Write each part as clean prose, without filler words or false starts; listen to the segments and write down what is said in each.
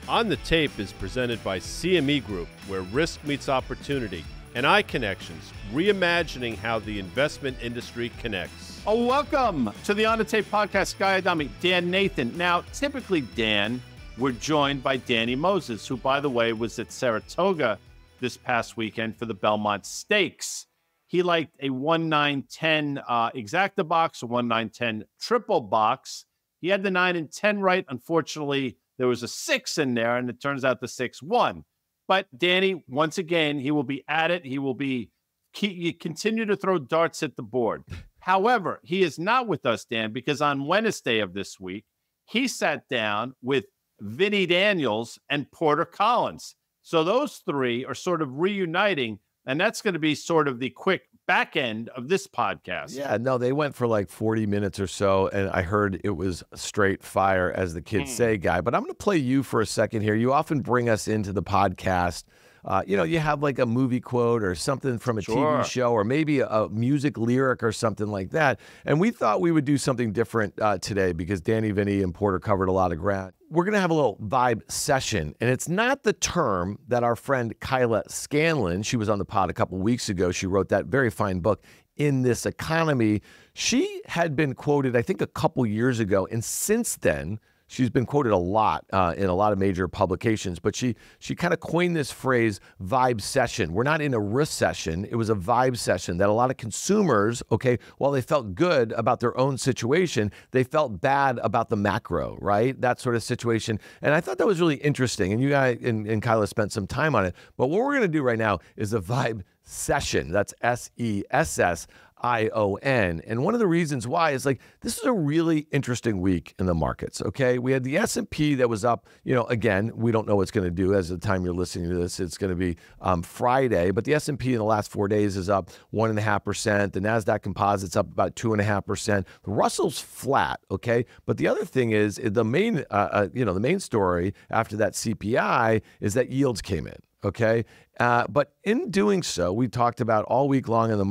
On the Tape is presented by CME Group, where risk meets opportunity, and iConnections, reimagining how the investment industry connects. Oh, welcome to the On the Tape podcast. Guy Adami, Dan, Nathan. Now, typically, Dan, we're joined by Danny Moses, who, by the way, was at Saratoga this past weekend for the Belmont Stakes. He liked a 1-9-10 exacta box, a 1-9-10 triple box. He had the 9 and 10 right. Unfortunately, there was a 6 in there, and it turns out the 6 won. But Danny, once again, he will be at it. He will be continue to throw darts at the board. However, he is not with us, Dan, because on Wednesday of this week, he sat down with Vinny Daniels and Porter Collins. So those three are sort of reuniting, and that's going to be sort of the quick back end of this podcast. Yeah, no, they went for like 40 minutes or so, and I heard it was straight fire, as the kids say, Guy. But I'm going to play you for a second here. You often bring us into the podcast. You have like a movie quote or something from a TV show, or maybe a music lyric or something like that. And we thought we would do something different today because Danny, Vinny, and Porter covered a lot of ground. We're going to have a little vibe session, and it's not the term that our friend Kyla Scanlon, she was on the pod a couple weeks ago. She wrote that very fine book, In This Economy. She had been quoted, I think, a couple years ago, and since then, she's been quoted a lot in a lot of major publications, but she kind of coined this phrase, vibe session. We're not in a recession. It was a vibe session that a lot of consumers, okay, while they felt good about their own situation, they felt bad about the macro, right? That sort of situation. And I thought that was really interesting. And you guys and Kyla spent some time on it. But what we're going to do right now is a vibe session. That's SESSION. And one of the reasons why is like, this is a really interesting week in the markets, okay? We had the S&P that was up, again, we don't know what's going to do as the time you're listening to this. It's going to be Friday, but the S&P in the last 4 days is up 1.5%. The NASDAQ Composite's up about 2.5%. The Russell's flat, okay? But the other thing is the main, the main story after that CPI is that yields came in. Okay. But in doing so, we talked about all week long on the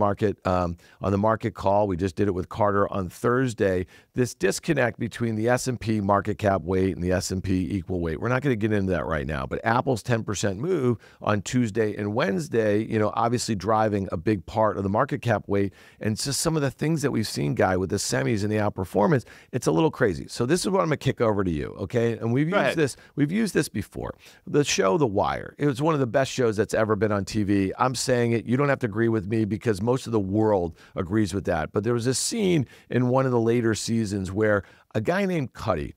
market call. We just did it with Carter on Thursday, this disconnect between the S&P market cap weight and the S&P equal weight. We're not going to get into that right now, but Apple's 10% move on Tuesday and Wednesday, obviously driving a big part of the market cap weight. And just some of the things that we've seen, Guy, with the semis and the outperformance, it's a little crazy. So this is what I'm going to kick over to you. Okay. And we've used this before. The show, The Wire, it was one of the best shows that's ever been on TV. I'm saying it. You don't have to agree with me because most of the world agrees with that. But there was a scene in one of the later seasons where a guy named Cuddy,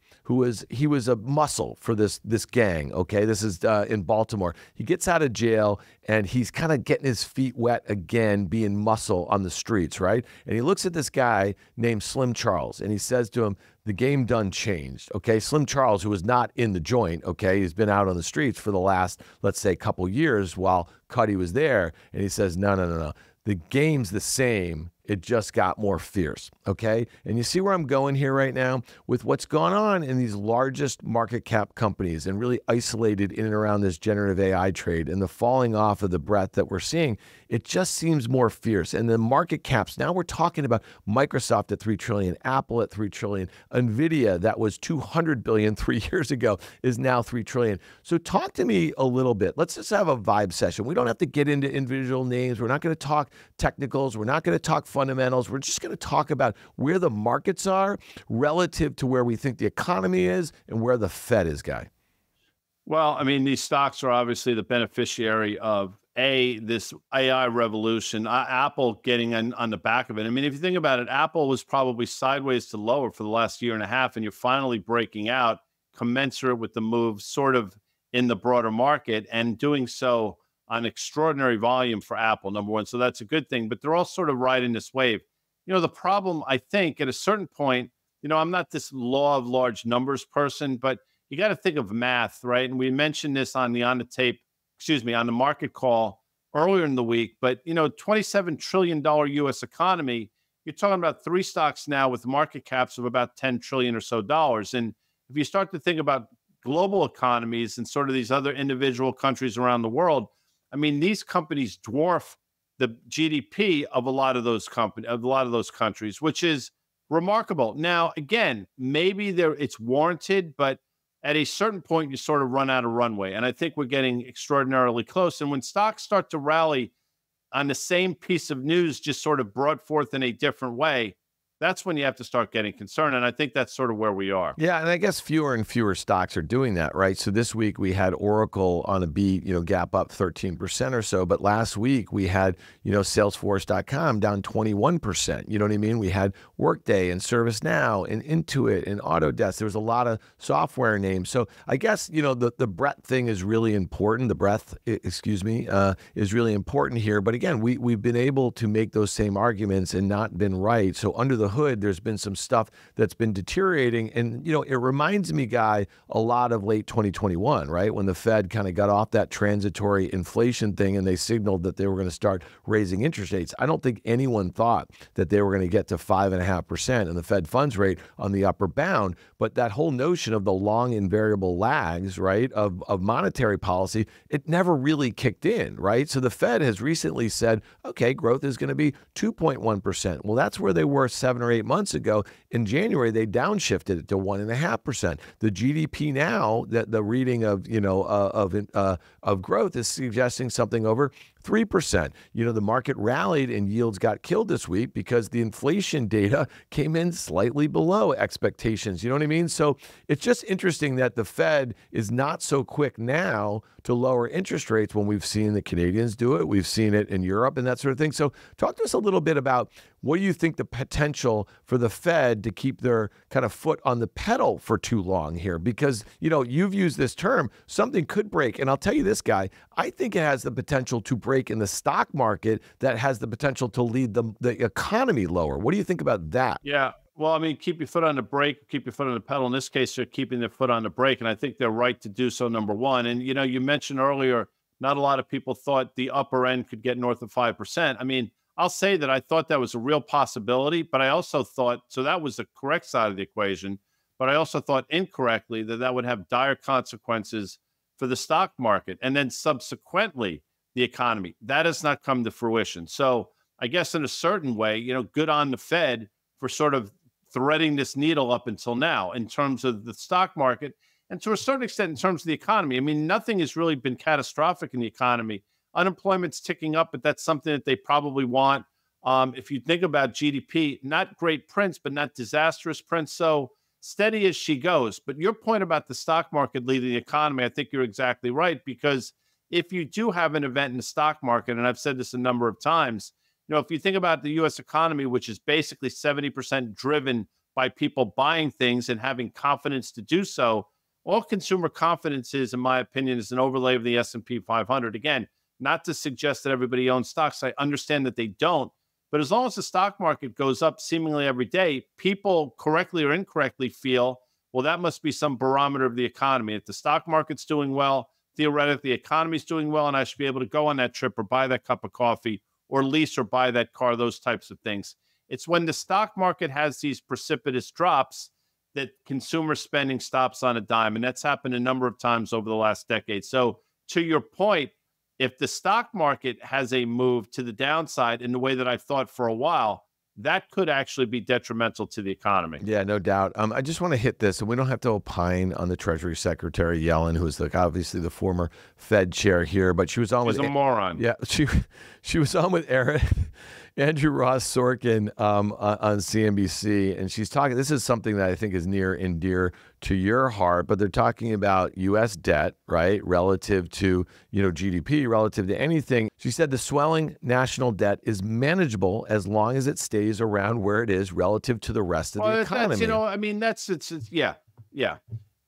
he was a muscle for this gang, okay? This is in Baltimore. He gets out of jail, and he's kind of getting his feet wet again, being muscle on the streets, right? And he looks at this guy named Slim Charles, and he says to him, the game done changed, okay? Slim Charles, who was not in the joint, okay? He's been out on the streets for the last, let's say, couple years while Cuddy was there, and he says, no. The game's the same. It just got more fierce, okay? And you see where I'm going here right now with what's gone on in these largest market cap companies and really isolated in and around this generative AI trade and the falling off of the breadth that we're seeing. It just seems more fierce. And the market caps, now we're talking about Microsoft at $3 trillion, Apple at $3 trillion, NVIDIA that was $200 billion 3 years ago is now $3 trillion. So talk to me a little bit. Let's just have a vibe session. We don't have to get into individual names. We're not going to talk technicals. We're not going to talk fundamentals. We're just going to talk about where the markets are relative to where we think the economy is and where the Fed is, Guy. Well, I mean, these stocks are obviously the beneficiary of this AI revolution, Apple getting on the back of it. I mean, if you think about it, Apple was probably sideways to lower for the last year and a half, and you're finally breaking out commensurate with the move sort of in the broader market and doing so on extraordinary volume for Apple, number one. So that's a good thing, but they're all sort of riding this wave. The problem, I think, at a certain point, I'm not this law of large numbers person, but you got to think of math, right? And we mentioned this on the market call earlier in the week, but $27 trillion US economy, you're talking about three stocks now with market caps of about $10 trillion or so dollars. And if you start to think about global economies and sort of these other individual countries around the world, I mean, these companies dwarf the GDP of a lot of those countries, which is remarkable. Now, again, maybe it's warranted, but at a certain point, you sort of run out of runway. And I think we're getting extraordinarily close. And when stocks start to rally on the same piece of news, just sort of brought forth in a different way, that's when you have to start getting concerned. And I think that's sort of where we are. Yeah, and I guess fewer and fewer stocks are doing that, right? So this week we had Oracle on a beat, gap up 13% or so. But last week we had, Salesforce.com down 21%. You know what I mean? We had Workday and ServiceNow and Intuit and Autodesk. There was a lot of software names. So I guess, the breadth thing is really important. The breadth, is really important here. But again, we've been able to make those same arguments and not been right. So under the hood, there's been some stuff that's been deteriorating. And, it reminds me, Guy, a lot of late 2021, right? When the Fed kind of got off that transitory inflation thing and they signaled that they were going to start raising interest rates. I don't think anyone thought that they were going to get to 5.5% and the Fed funds rate on the upper bound. But that whole notion of the long and variable lags, right, of monetary policy, it never really kicked in, right? So the Fed has recently said, okay, growth is going to be 2.1%. Well, that's where they were 7 or 8 months ago. In January, they downshifted it to 1.5%. The GDP now, that the reading of growth is suggesting something over 3%. The market rallied and yields got killed this week because the inflation data came in slightly below expectations. You know what I mean? So it's just interesting that the Fed is not so quick now to lower interest rates when we've seen the Canadians do it. We've seen it in Europe and that sort of thing. So talk to us a little bit about what do you think the potential for the Fed to keep their kind of foot on the pedal for too long here? Because, you've used this term, something could break. And I'll tell you this, Guy, I think it has the potential to break in the stock market that has the potential to lead the economy lower. What do you think about that? Yeah. Well, I mean, keep your foot on the brake, keep your foot on the pedal. In this case, they're keeping their foot on the brake. And I think they're right to do so, number one. And, you mentioned earlier, not a lot of people thought the upper end could get north of 5%. I mean, I'll say that I thought that was a real possibility, but I also thought, so that was the correct side of the equation, but I also thought incorrectly that would have dire consequences for the stock market and then subsequently the economy. That has not come to fruition. So I guess in a certain way, good on the Fed for sort of threading this needle up until now in terms of the stock market and to a certain extent in terms of the economy. I mean, nothing has really been catastrophic in the economy. Unemployment's ticking up, but that's something that they probably want. If you think about GDP, not great prints, but not disastrous prints. So steady as she goes. But your point about the stock market leading the economy, I think you're exactly right, because if you do have an event in the stock market, and I've said this a number of times, if you think about the U.S. economy, which is basically 70% driven by people buying things and having confidence to do so, all consumer confidence is, in my opinion, is an overlay of the S&P 500. Again, not to suggest that everybody owns stocks. I understand that they don't. But as long as the stock market goes up seemingly every day, people correctly or incorrectly feel, well, that must be some barometer of the economy. If the stock market's doing well, theoretically, the economy's doing well, and I should be able to go on that trip or buy that cup of coffee or lease or buy that car, those types of things. It's when the stock market has these precipitous drops that consumer spending stops on a dime. And that's happened a number of times over the last decade. So to your point, if the stock market has a move to the downside in the way that I thought for a while, that could actually be detrimental to the economy. Yeah, no doubt. I just want to hit this, and we don't have to opine on the Treasury Secretary Yellen, who is obviously the former Fed chair here, but she was on with... She's a moron. Yeah, she was on with Andrew Ross Sorkin on CNBC, and she's talking, this is something that I think is near and dear to your heart, but they're talking about U.S. debt, right, relative to, GDP, relative to anything. She said the swelling national debt is manageable as long as it stays around where it is relative to the rest of the economy. Yeah.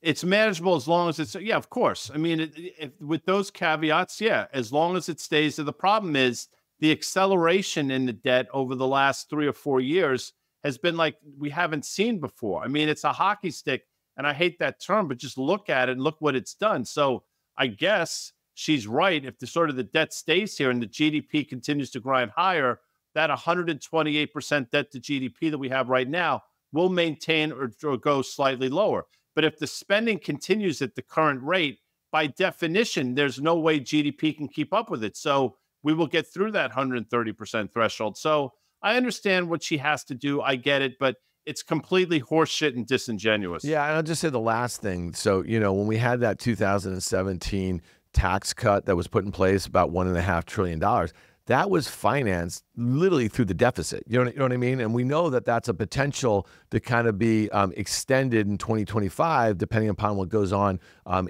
It's manageable as long as it's, of course. I mean, with those caveats, as long as it stays. The problem is, the acceleration in the debt over the last 3 or 4 years has been like we haven't seen before. I mean, it's a hockey stick, and I hate that term, but just look at it and look what it's done. So I guess she's right. If the debt stays here and the GDP continues to grind higher, that 128% debt to GDP that we have right now will maintain or go slightly lower. But if the spending continues at the current rate, by definition, there's no way GDP can keep up with it. So we will get through that 130% threshold. So I understand what she has to do. I get it. But it's completely horseshit and disingenuous. Yeah, and I'll just say the last thing. So, when we had that 2017 tax cut that was put in place, about $1.5 trillion, that was financed literally through the deficit. You know what I mean? And we know that that's a potential to kind of be extended in 2025, depending upon what goes on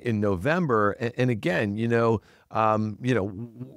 in November. And again,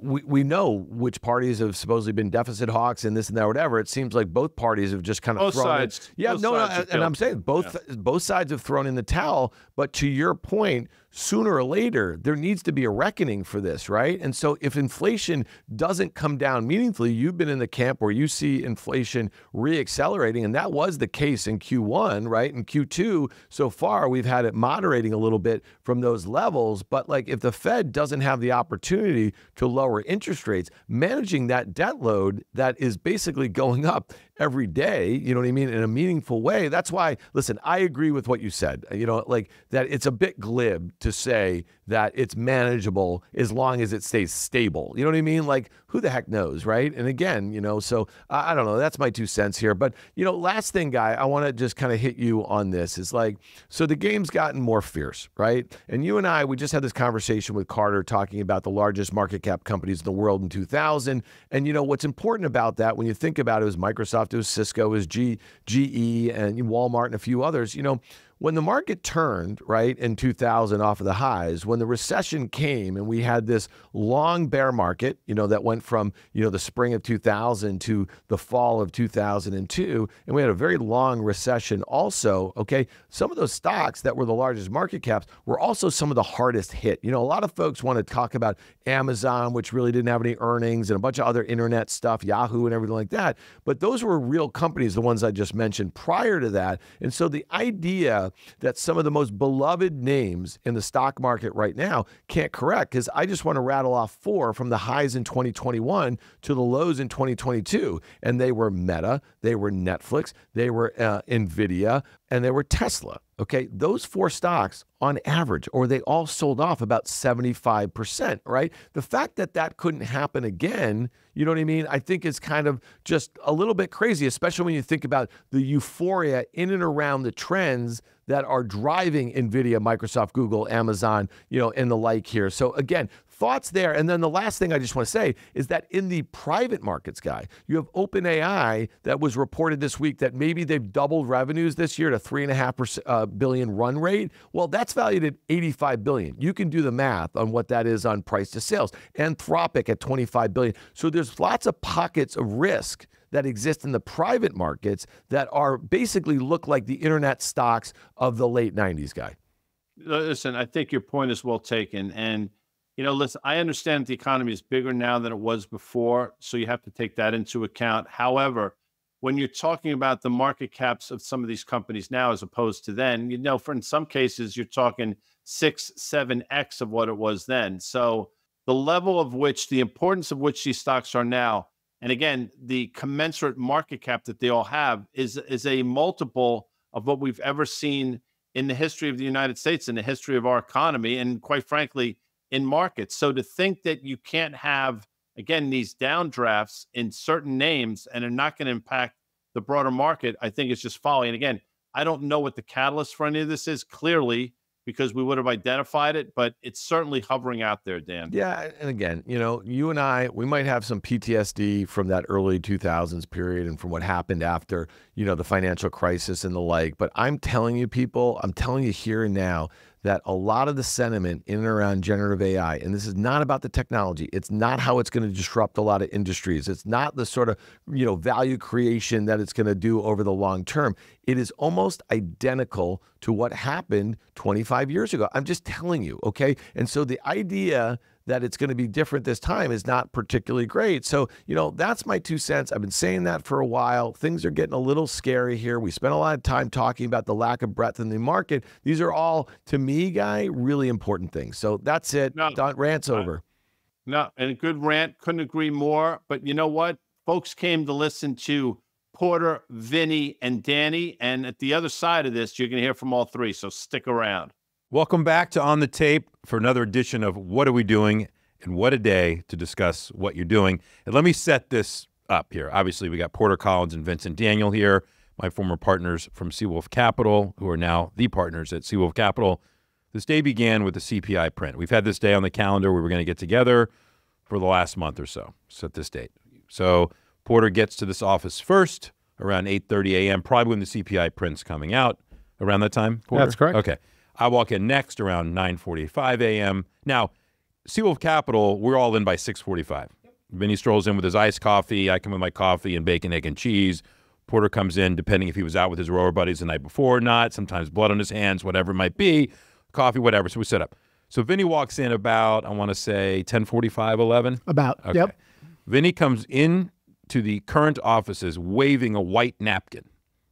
we know which parties have supposedly been deficit hawks and this and that, whatever. It seems like both parties have just kind of both thrown sides. it. Yeah, both no, sides and I'm saying both sides have thrown in the towel. But to your point, sooner or later, there needs to be a reckoning for this, right? And so if inflation doesn't come down meaningfully, you've been in the camp where you see inflation reaccelerating, and that was the case in Q1, right? In Q2, so far, we've had it moderating a little bit from those levels. But like if the Fed doesn't have the opportunity to lower interest rates, managing that debt load that is basically going up every day, you know what I mean, in a meaningful way. That's why, listen, I agree with what you said, like that it's a bit glib to say that it's manageable as long as it stays stable. You know what I mean? Like, who the heck knows, right? And again, so I don't know. That's my 2 cents here. But, last thing, Guy, I want to just kind of hit you on this. Is like, so the game's gotten more fierce, right? And you and I, we just had this conversation with Carter talking about the largest market cap companies in the world in 2000. And, what's important about that, when you think about it, was Microsoft, it was Cisco, it was GE, and Walmart, and a few others, when the market turned, right, in 2000 off of the highs, when the recession came and we had this long bear market, that went from, the spring of 2000 to the fall of 2002, and we had a very long recession also, okay? Some of those stocks that were the largest market caps were also some of the hardest hit. A lot of folks want to talk about Amazon, which really didn't have any earnings, and a bunch of other internet stuff, Yahoo and everything like that, but those were real companies, the ones I just mentioned prior to that. And so the idea that some of the most beloved names in the stock market right now can't correct, because I just want to rattle off 4 from the highs in 2021 to the lows in 2022. And they were Meta, they were Netflix, they were NVIDIA, and they were Tesla. Okay, those 4 stocks on average, or they all sold off about 75%, right? The fact that that couldn't happen again, you know what I mean? I think is kind of just a little bit crazy, especially when you think about the euphoria in and around the trends that are driving NVIDIA, Microsoft, Google, Amazon, and the like here. So again, thoughts there. And then the last thing I just want to say is that in the private markets, Guy, you have OpenAI that was reported this week that maybe they've doubled revenues this year to $3.5 billion run rate. Well, that's valued at $85 billion. You can do the math on what that is on price to sales. Anthropic at $25 billion. So there's lots of pockets of risk that exist in the private markets that are basically look like the internet stocks of the late 90s, Guy. Listen, I think your point is well taken. And, listen, I understand the economy is bigger now than it was before, so you have to take that into account. However, when you're talking about the market caps of some of these companies now as opposed to then, for in some cases, you're talking 6, 7x of what it was then. So the level of which, the importance of which these stocks are now, and again, the commensurate market cap that they all have is a multiple of what we've ever seen in the history of the United States, in the history of our economy, and quite frankly, in markets. So to think that you can't have, again, these downdrafts in certain names and are not going to impact the broader market, I think is just folly. And again, I don't know what the catalyst for any of this is, clearly, because we would have identified it, but it's certainly hovering out there, Dan. Yeah, and again, you and I, we might have some PTSD from that early 2000s period and from what happened after, the financial crisis and the like. But I'm telling you, people, I'm telling you here and now that a lot of the sentiment in and around generative AI, and this is not about the technology, it's not how it's going to disrupt a lot of industries, it's not the sort of, value creation that it's going to do over the long term. It is almost identical to what happened 25 years ago. I'm just telling you, okay? And so the idea that it's going to be different this time is not particularly great. So, that's my 2 cents. I've been saying that for a while. Things are getting a little scary here. We spent a lot of time talking about the lack of breadth in the market. These are all, to me, Guy, really important things. So that's it. Rant's over. No, and a good rant. Couldn't agree more. But you know what? Folks came to listen to Porter, Vinny, and Danny. And at the other side of this, you're going to hear from all 3. So stick around. Welcome back to On the Tape for another edition of What Are We Doing? And what a day to discuss what you're doing. And let me set this up here. Obviously, we got Porter Collins and Vincent Daniel here, my former partners from Seawolf Capital, who are now the partners at Seawolf Capital. This day began with the CPI print. We've had this day on the calendar. We were going to get together for the last month or so, set this date. So Porter gets to this office first around 8:30 a.m., probably when the CPI print's coming out. Around that time, Porter? That's correct. Okay. I walk in next around 9:45 a.m. Now, Seawolf Capital, we're all in by 6:45. Vinny strolls in with his iced coffee. I come with my coffee and bacon, egg, and cheese. Porter comes in, depending if he was out with his rower buddies the night before or not, sometimes blood on his hands, whatever it might be, coffee, whatever. So we set up. So Vinny walks in about, I want to say, 10:45, 11? About, Okay. yep. Vinny comes in to the current offices waving a white napkin.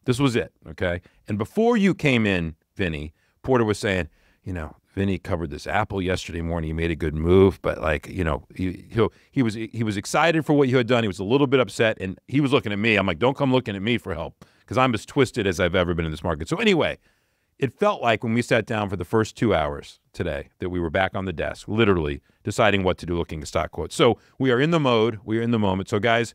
This was it, okay? And before you came in, Vinny, Porter was saying, you know, Vinny covered this Apple yesterday morning. He made a good move, but like, you know, he was excited for what you had done. He was a little bit upset, and he was looking at me. I'm like, don't come looking at me for help, because I'm as twisted as I've ever been in this market. So anyway, it felt like when we sat down for the first 2 hours today that we were back on the desk, literally deciding what to do, looking at stock quotes. So we are in the mode. We are in the moment. So guys,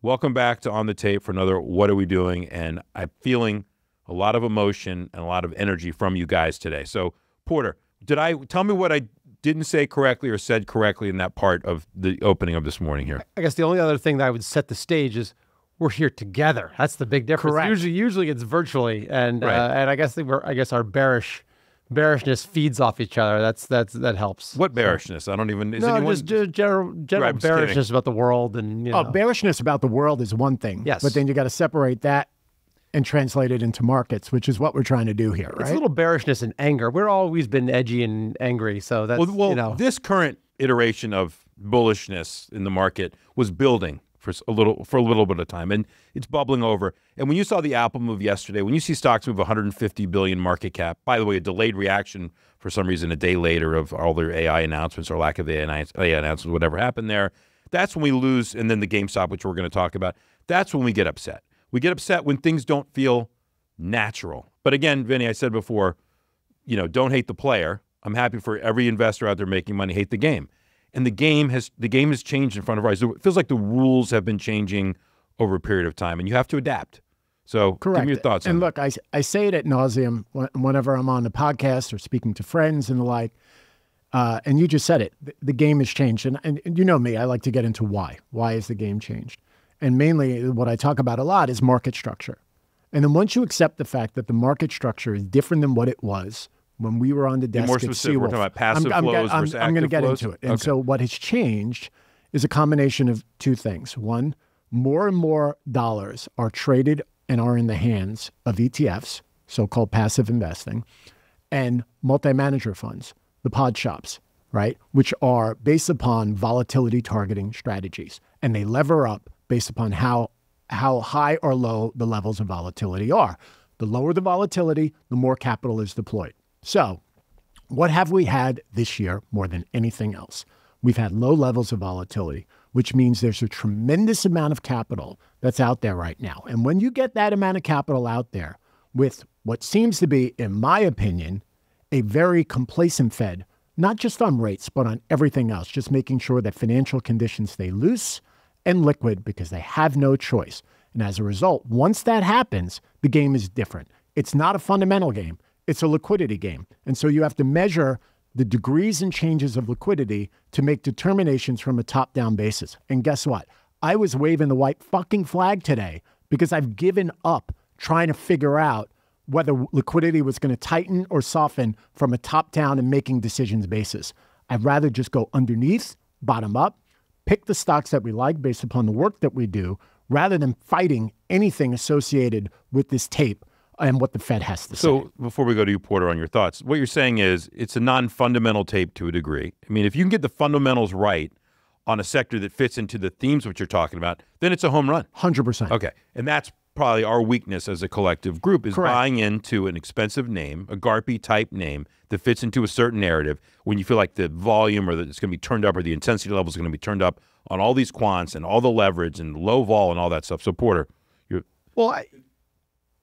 welcome back to On the Tape for another What Are We Doing? And I'm feeling a lot of emotion and a lot of energy from you guys today. So Porter, tell me what I didn't say correctly or said correctly in that part of the opening of this morning here? I guess the only other thing that I would set the stage is we're here together. That's the big difference. Correct. Usually it's virtually, and Right. and I guess our bearishness feeds off each other. That helps. What bearishness? I don't even. Is No, anyone, just general Right, I'm just bearishness about the world, and you know. Bearishness about the world is one thing. Yes. But then you got to separate that and translate it into markets, which is what we're trying to do here, It's right? a little bearishness and anger. We're always been edgy and angry, so that's well, you know. this current iteration of bullishness in the market was building for a little bit of time, and it's bubbling over. And when you saw the Apple move yesterday, when you see stocks move 150 billion market cap, by the way, a delayed reaction for some reason a day later of all their AI announcements or lack of AI announcements, whatever happened there, that's when we lose. And then the GameStop, which we're going to talk about, that's when we get upset. We get upset when things don't feel natural. But again, Vinny, I said before, you know, don't hate the player. I'm happy for every investor out there making money. Hate the game. And the game has changed in front of our eyes. It feels like the rules have been changing over a period of time, and you have to adapt. So Correct. give me your thoughts on And that. look, I say it ad nauseum whenever I'm on the podcast or speaking to friends and the like. And you just said it. The game has changed. And you know me, I like to get into why. Why has the game changed? And mainly what I talk about a lot is market structure. And then once you accept the fact that the market structure is different than what it was when we were on the desk more at specific, we're Seawolf, talking about passive flows versus I'm going to active get flows? into it. And Okay. so what has changed is a combination of two things. One, more and more dollars are traded and are in the hands of ETFs, so-called passive investing, and multi-manager funds, the pod shops, right, which are based upon volatility targeting strategies. And they lever up based upon how high or low the levels of volatility are. The lower the volatility, the more capital is deployed. So what have we had this year more than anything else? We've had low levels of volatility, which means there's a tremendous amount of capital that's out there right now. And when you get that amount of capital out there with what seems to be, in my opinion, a very complacent Fed, not just on rates, but on everything else, just making sure that financial conditions stay loose and liquid because they have no choice. And as a result, once that happens, the game is different. It's not a fundamental game. It's a liquidity game. And so you have to measure the degrees and changes of liquidity to make determinations from a top-down basis. And guess what? I was waving the white fucking flag today because I've given up trying to figure out whether liquidity was going to tighten or soften from a top-down and making decisions basis. I'd rather just go underneath, bottom up, pick the stocks that we like based upon the work that we do, rather than fighting anything associated with this tape and what the Fed has to say. So before we go to you, Porter, on your thoughts, what you're saying is it's a non-fundamental tape to a degree. I mean, if you can get the fundamentals right on a sector that fits into the themes which you're talking about, then it's a home run. 100%. Okay. And that's probably our weakness as a collective group is Correct. buying into an expensive name, a GARPy type name that fits into a certain narrative when you feel like the volume or that it's going to be turned up or the intensity level is going to be turned up on all these quants and all the leverage and low vol and all that stuff. So Porter, you're... Well,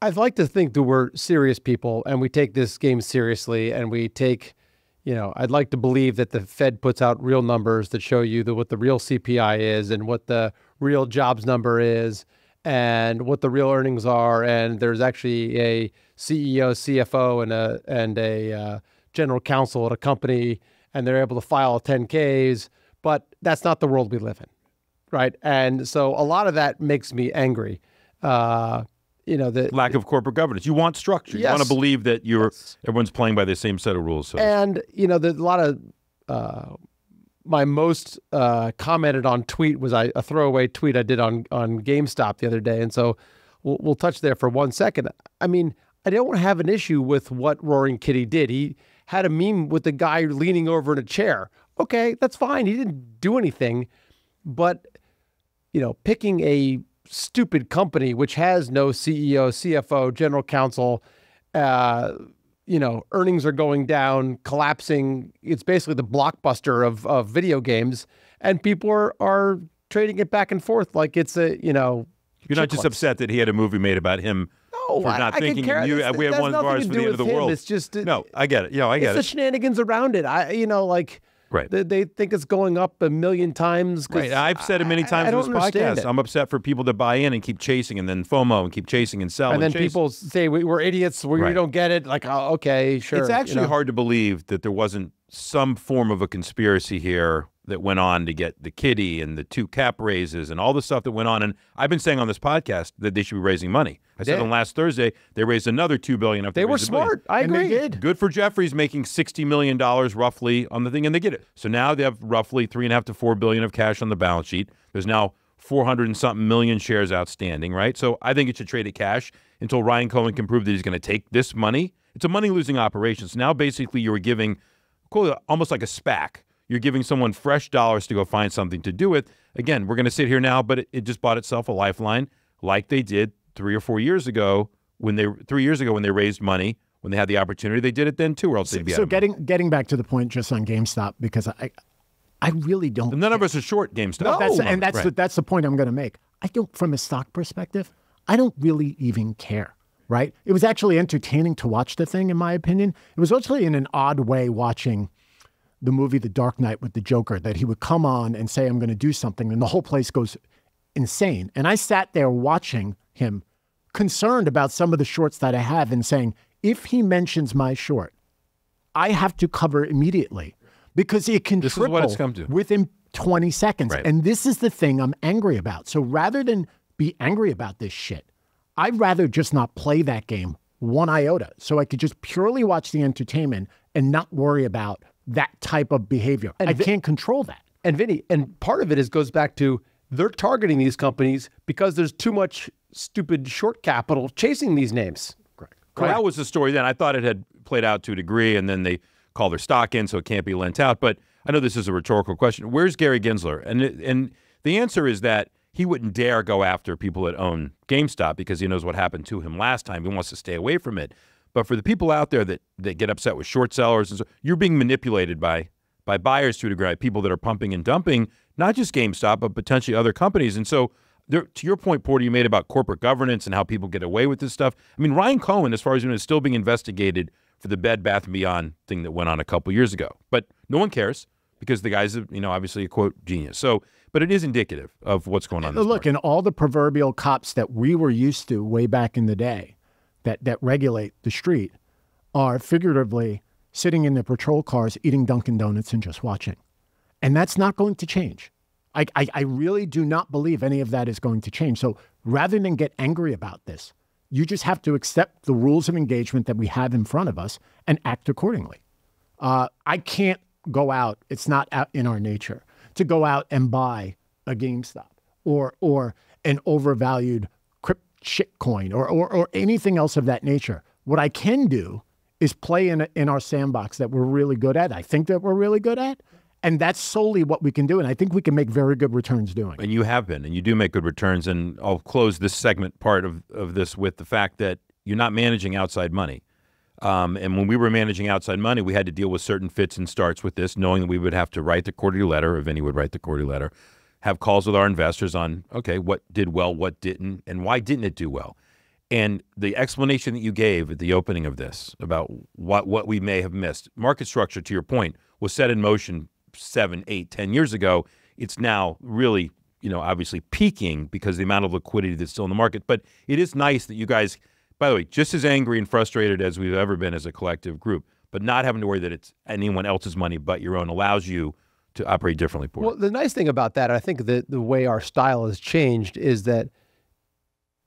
I'd like to think that we're serious people and we take this game seriously and we take, you know, I'd like to believe that the Fed puts out real numbers that show you what the real CPI is and what the real jobs number is and what the real earnings are. And there's actually a CEO, CFO, and a general counsel at a company, and they're able to file 10Ks. But that's not the world we live in, right? And so a lot of that makes me angry. The lack of corporate governance. You want structure. You want to believe that everyone's playing by the same set of rules. So. And there's a lot of my most commented on tweet was a throwaway tweet I did on GameStop the other day, and so we'll touch there for 1 second. I mean, I don't have an issue with what Roaring Kitty did. He had a meme with the guy leaning over in a chair. Okay, that's fine. He didn't do anything, but picking a stupid company which has no CEO, CFO, general counsel, earnings are going down, collapsing. It's basically the Blockbuster of video games, and people are trading it back and forth like it's a You're not just upset that he had a movie made about him. No, for not thinking. We had one of ours for the end of the world. It's just no, I get it. I get it. It's the shenanigans around it. Right. They think it's going up a million times. Right. I've said it many times in this podcast. I'm upset for people that buy in and keep chasing, and then FOMO and keep chasing and selling. And then people say we're idiots. We don't get it. Like, oh, okay, sure. It's actually hard to believe that there wasn't some form of a conspiracy here that went on to get the kitty and the 2 cap raises and all the stuff that went on. And I've been saying on this podcast that they should be raising money. I said on last Thursday they raised another $2 billion. They were smart. I agree. They did. Good for Jeffries, making $60 million roughly on the thing, and they get it. So now they have roughly $3.5 to $4 billion of cash on the balance sheet. There's now 400 and something million shares outstanding, right? So I think it should trade at cash until Ryan Cohen can prove that he's going to take this money. It's a money-losing operation. So now basically you were giving, call it almost like a SPAC. You're giving someone fresh dollars to go find something to do with. Again, we're going to sit here now, but it just bought itself a lifeline like they did 3 or 4 years ago when they raised money, when they had the opportunity. They did it then too, or else they'd be out of money. Getting back to the point just on GameStop, because I really don't. And none of us are short GameStop. No, that's the point I'm going to make. I don't, from a stock perspective, I don't really even care. Right? It was actually entertaining to watch the thing, in my opinion. It was actually in an odd way watching the movie The Dark Knight with the Joker, that he would come on and say, I'm going to do something, and the whole place goes insane. And I sat there watching him, concerned about some of the shorts that I have, and saying, if he mentions my short, I have to cover immediately, because it can triple is what it's come to. Within 20 seconds. Right. And this is the thing I'm angry about. So rather than be angry about this shit, I'd rather just not play that game one iota, so I could just purely watch the entertainment and not worry about that type of behavior. And I can't control that. And Vinny, and part of it goes back to they're targeting these companies because there's too much stupid short capital chasing these names. Correct. Well, that was the story then. I thought it had played out to a degree, and then they call their stock in, so it can't be lent out. But I know this is a rhetorical question. Where's Gary Gensler? And the answer is that he wouldn't dare go after people that own GameStop because he knows what happened to him last time. He wants to stay away from it. But for the people out there that get upset with short sellers, and so, you're being manipulated by buyers to a degree, people that are pumping and dumping, not just GameStop, but potentially other companies. And so to your point, Porter, you made about corporate governance and how people get away with this stuff. I mean, Ryan Cohen, as far as you know, is still being investigated for the Bed Bath & Beyond thing that went on a couple years ago. But no one cares because the guy's, obviously a, quote, genius. So, but it is indicative of what's going on in this Look, market. and all the proverbial cops that we were used to way back in the day that regulate the street are figuratively sitting in their patrol cars eating Dunkin' Donuts and just watching. And that's not going to change. I really do not believe any of that is going to change. So rather than get angry about this, you just have to accept the rules of engagement that we have in front of us and act accordingly. I can't go out, it's not out in our nature, to go out and buy a GameStop or an overvalued shit coin or anything else of that nature. What I can do is play in our sandbox that we're really good at. I think that we're really good at. And that's solely what we can do. And I think we can make very good returns doing. And you have been, and you do make good returns. And I'll close this segment part of this with the fact that you're not managing outside money. And when we were managing outside money, we had to deal with certain fits and starts with this, knowing that we would have to write the quarterly letter, or Vinny would write the quarterly letter, have calls with our investors on, okay, what did well, what didn't, and why didn't it do well? And the explanation that you gave at the opening of this about what we may have missed, market structure, to your point, was set in motion 7, 8, 10 years ago. It's now really, obviously peaking because of the amount of liquidity that's still in the market. But it is nice that you guys, by the way, just as angry and frustrated as we've ever been as a collective group, but not having to worry that it's anyone else's money but your own allows you to operate differently. Porter. Well, the nice thing about that, I think that the way our style has changed is that,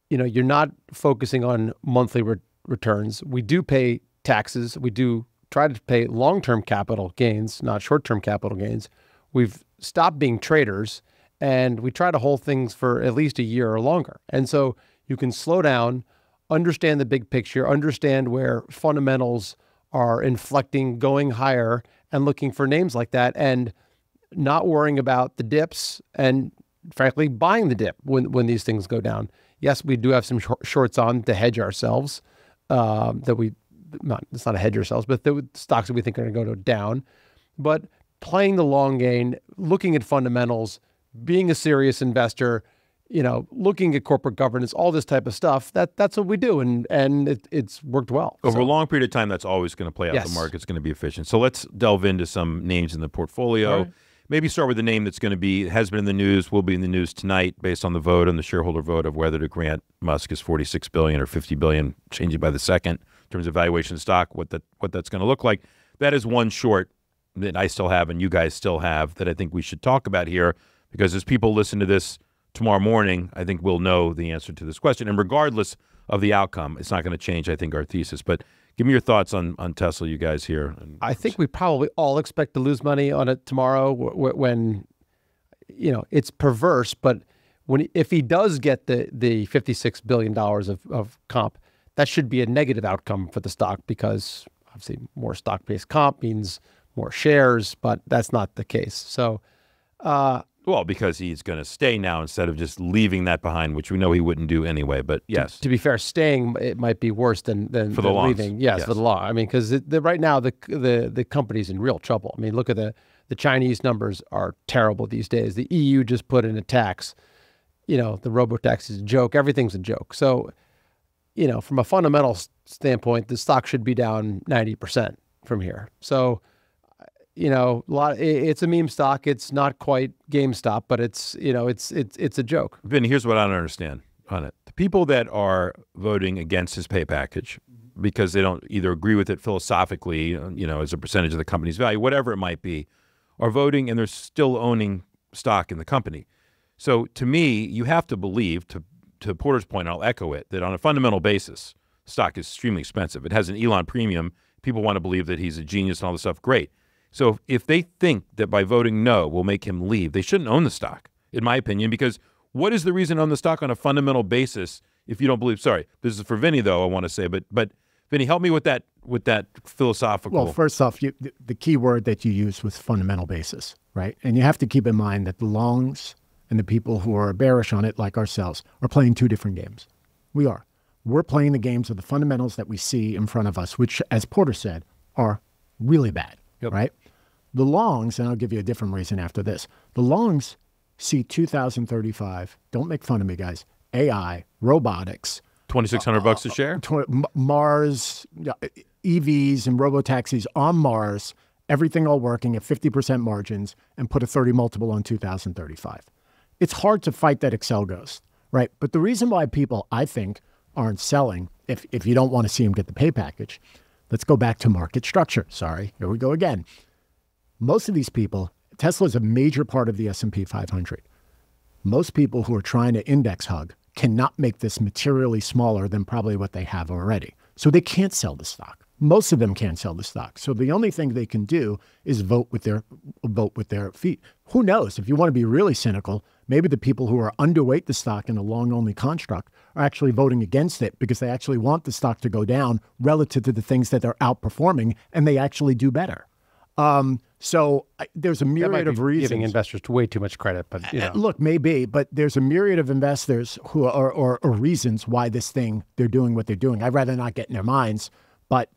you're not focusing on monthly returns. We do pay taxes. We do try to pay long-term capital gains, not short-term capital gains. We've stopped being traders, and we try to hold things for at least a year or longer. And so you can slow down, understand the big picture, understand where fundamentals are inflecting, going higher, and looking for names like that, and not worrying about the dips, and frankly, buying the dip when these things go down. Yes, we do have some shorts on to hedge ourselves, it's not a hedge ourselves, but the stocks that we think are going to go down. But playing the long game, looking at fundamentals, being a serious investor, looking at corporate governance, all this type of stuff, that's what we do. And it's worked well. Over a long period of time, that's always going to play out. Yes. The market's going to be efficient. So let's delve into some names in the portfolio. Right. Maybe start with the name that's going to be, has been in the news, will be in the news tonight based on the vote, on the shareholder vote of whether to grant Musk his $46 billion or $50 billion, changing by the second in terms of valuation of stock, what that's going to look like. That is one short that I still have and you guys still have that I think we should talk about here, because as people listen to this tomorrow morning, I think we'll know the answer to this question. And regardless of the outcome, it's not going to change, I think, our thesis. But give me your thoughts on Tesla, you guys here. I think we probably all expect to lose money on it tomorrow when, it's perverse. But if he does get the $56 billion of comp, that should be a negative outcome for the stock, because obviously more stock-based comp means more shares, but that's not the case. So, well, because he's going to stay now instead of just leaving that behind, which we know he wouldn't do anyway. But yes, to be fair, staying it might be worse than for the leaving. Yes, for the law. I mean, because right now the company's in real trouble. I mean, look at the Chinese numbers are terrible these days. The EU just put in a tax. The robo-tax is a joke. Everything's a joke. So, from a fundamental standpoint, the stock should be down 90% from here. So, it's a meme stock. It's not quite GameStop, but it's a joke. Vinny, here's what I don't understand on it. The people that are voting against his pay package because they don't either agree with it philosophically, as a percentage of the company's value, whatever it might be, are voting and they're still owning stock in the company. So to me, you have to believe, to Porter's point, I'll echo it, that on a fundamental basis, stock is extremely expensive. It has an Elon premium. People want to believe that he's a genius and all this stuff. Great. So if they think that by voting no will make him leave, they shouldn't own the stock, in my opinion, because what is the reason to own the stock on a fundamental basis if you don't believe? Sorry, this is for Vinny, though, I want to say, but Vinny, help me with that philosophical. Well, first off, the key word that you used was fundamental basis, right? And you have to keep in mind that the longs and the people who are bearish on it, like ourselves, are playing two different games. We are. We're playing the games of the fundamentals that we see in front of us, which, as Porter said, are really bad. Yep. Right? The longs, and I'll give you a different reason after this. The longs see 2035. Don't make fun of me, guys. AI, robotics. $2,600 a share? Mars, EVs and robotaxis on Mars, everything all working at 50% margins, and put a 30 multiple on 2035. It's hard to fight that Excel ghost, right? But the reason why people, I think, aren't selling, if you don't want to see them get the pay package, let's go back to market structure. Sorry, here we go again. Most of these people, Tesla is a major part of the S&P 500. Most people who are trying to index hug cannot make this materially smaller than probably what they have already. So they can't sell the stock. Most of them can't sell the stock. So the only thing they can do is vote with their feet. Who knows? If you want to be really cynical, maybe the people who are underweight the stock in a long-only construct are actually voting against it because they actually want the stock to go down relative to the things that they're outperforming, and they actually do better. So there's a myriad of reasons. Giving investors way too much credit, but look, maybe, but there's a myriad of investors who are or reasons why they're doing what they're doing. I'd rather not get in their minds, but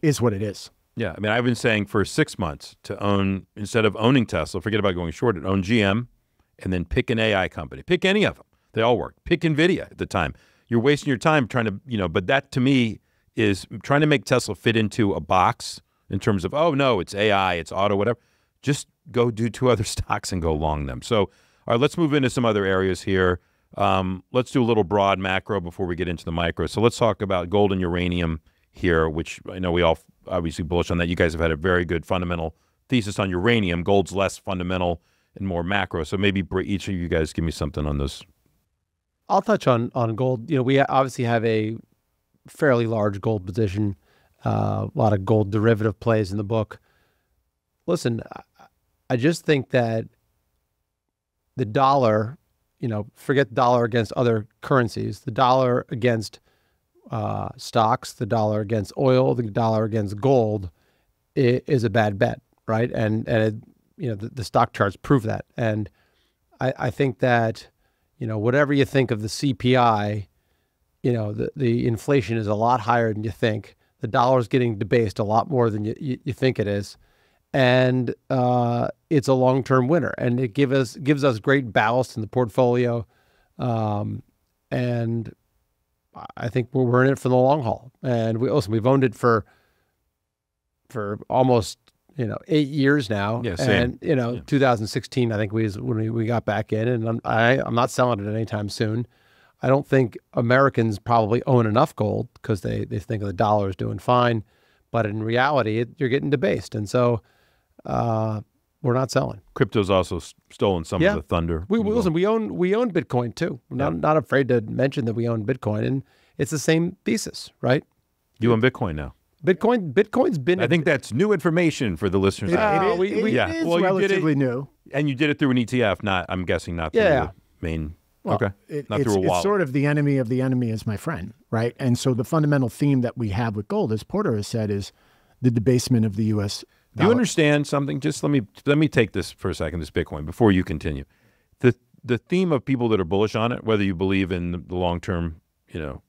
is what it is. Yeah, I mean, I've been saying for 6 months to own, instead of owning Tesla, forget about going short it, own GM, and then pick an AI company. Pick any of them. They all work. Pick NVIDIA at the time. You're wasting your time trying to, but that to me is trying to make Tesla fit into a box in terms of, oh, no, it's AI, it's auto, whatever. Just go do two other stocks and go long them. So All right, let's move into some other areas here. Let's do a little broad macro before we get into the micro. So let's talk about gold and uranium here, which I know we all obviously bullish on that. You guys have had a very good fundamental thesis on uranium. Gold's less fundamental and more macro. So maybe each of you guys give me something on this. I'll touch on gold. You know, we obviously have a fairly large gold position, a lot of gold derivative plays in the book. Listen, I just think that the dollar, you know, forget the dollar against other currencies, the dollar against stocks, the dollar against oil, the dollar against gold is a bad bet, right? And you know, the stock charts prove that. And I think that, you know, whatever you think of the CPI, you know, the inflation is a lot higher than you think. The dollar is getting debased a lot more than you think it is. And it's a long-term winner, and it gives us great ballast in the portfolio. And I think we're in it for the long haul. And we've owned it for almost, you know, 8 years now. Yeah, same. And you know, 2016 I think was when we got back in, and I'm not selling it anytime soon. I don't think Americans probably own enough gold because they think of the dollar as doing fine, but in reality, you're getting debased, and so we're not selling. Crypto's also stolen some of the thunder. Listen, we own Bitcoin too. We're not afraid to mention that we own Bitcoin, and it's the same thesis, right? You own Bitcoin now. Bitcoin's been. I think that's new information for the listeners. It is relatively new, and you did it through an ETF, not, I'm guessing, not through the main. Well, okay, not through a wallet. It's sort of the enemy of the enemy is my friend, right? And so the fundamental theme that we have with gold, as Porter has said, is the debasement of the U.S. Do you understand something? Just let me take this for a second, this Bitcoin, before you continue. The theme of people that are bullish on it, whether you believe in the long-term, you know,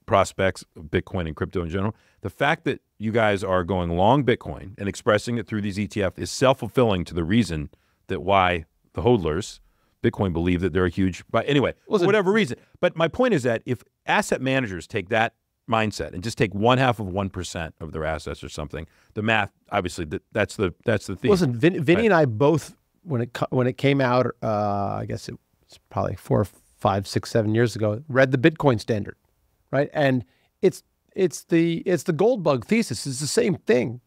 prospects of Bitcoin and crypto in general, the fact that you guys are going long Bitcoin and expressing it through these ETF is self-fulfilling to the reason that why the hodlers, Bitcoin, believe that they're a huge, but anyway, for whatever reason. But my point is that if asset managers take that mindset and just take 1/2% of their assets or something, the math, obviously, that's the theme. Listen, Vinny and I both, when it came out, I guess it was probably 4, 5, 6, 7 years ago, read the Bitcoin Standard, right? And it's the gold bug thesis. It's the same thing,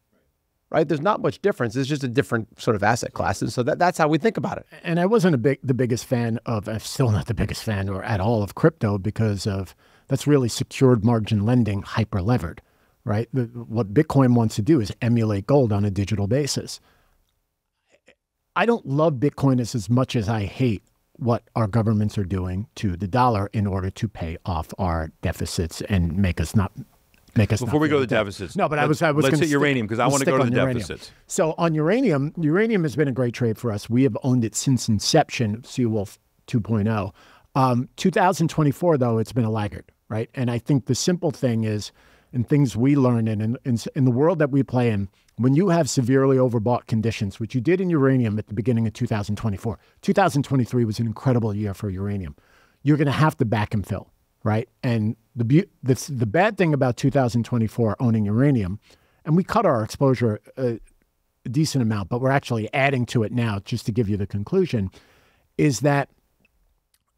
right? There's not much difference. It's just a different sort of asset class, and so that's how we think about it. And I wasn't the biggest fan of. I'm still not the biggest fan or at all of crypto because of. That's really secured margin lending, hyper levered, right? What Bitcoin wants to do is emulate gold on a digital basis. I don't love Bitcoin as much as I hate what our governments are doing to the dollar in order to pay off our deficits and make us not. Before we go to the deficits, no, but I was. Let's hit uranium because I want to go to the deficits. So on uranium has been a great trade for us. We have owned it since inception, Seawolf 2.0. 2024 though, it's been a laggard. Right. And I think the simple thing is, and things we learn in the world that we play in, when you have severely overbought conditions, which you did in uranium at the beginning of 2024, 2023 was an incredible year for uranium. You're going to have to back and fill. Right. And the bad thing about 2024 owning uranium, and we cut our exposure a decent amount, but we're actually adding to it now just to give you the conclusion, is that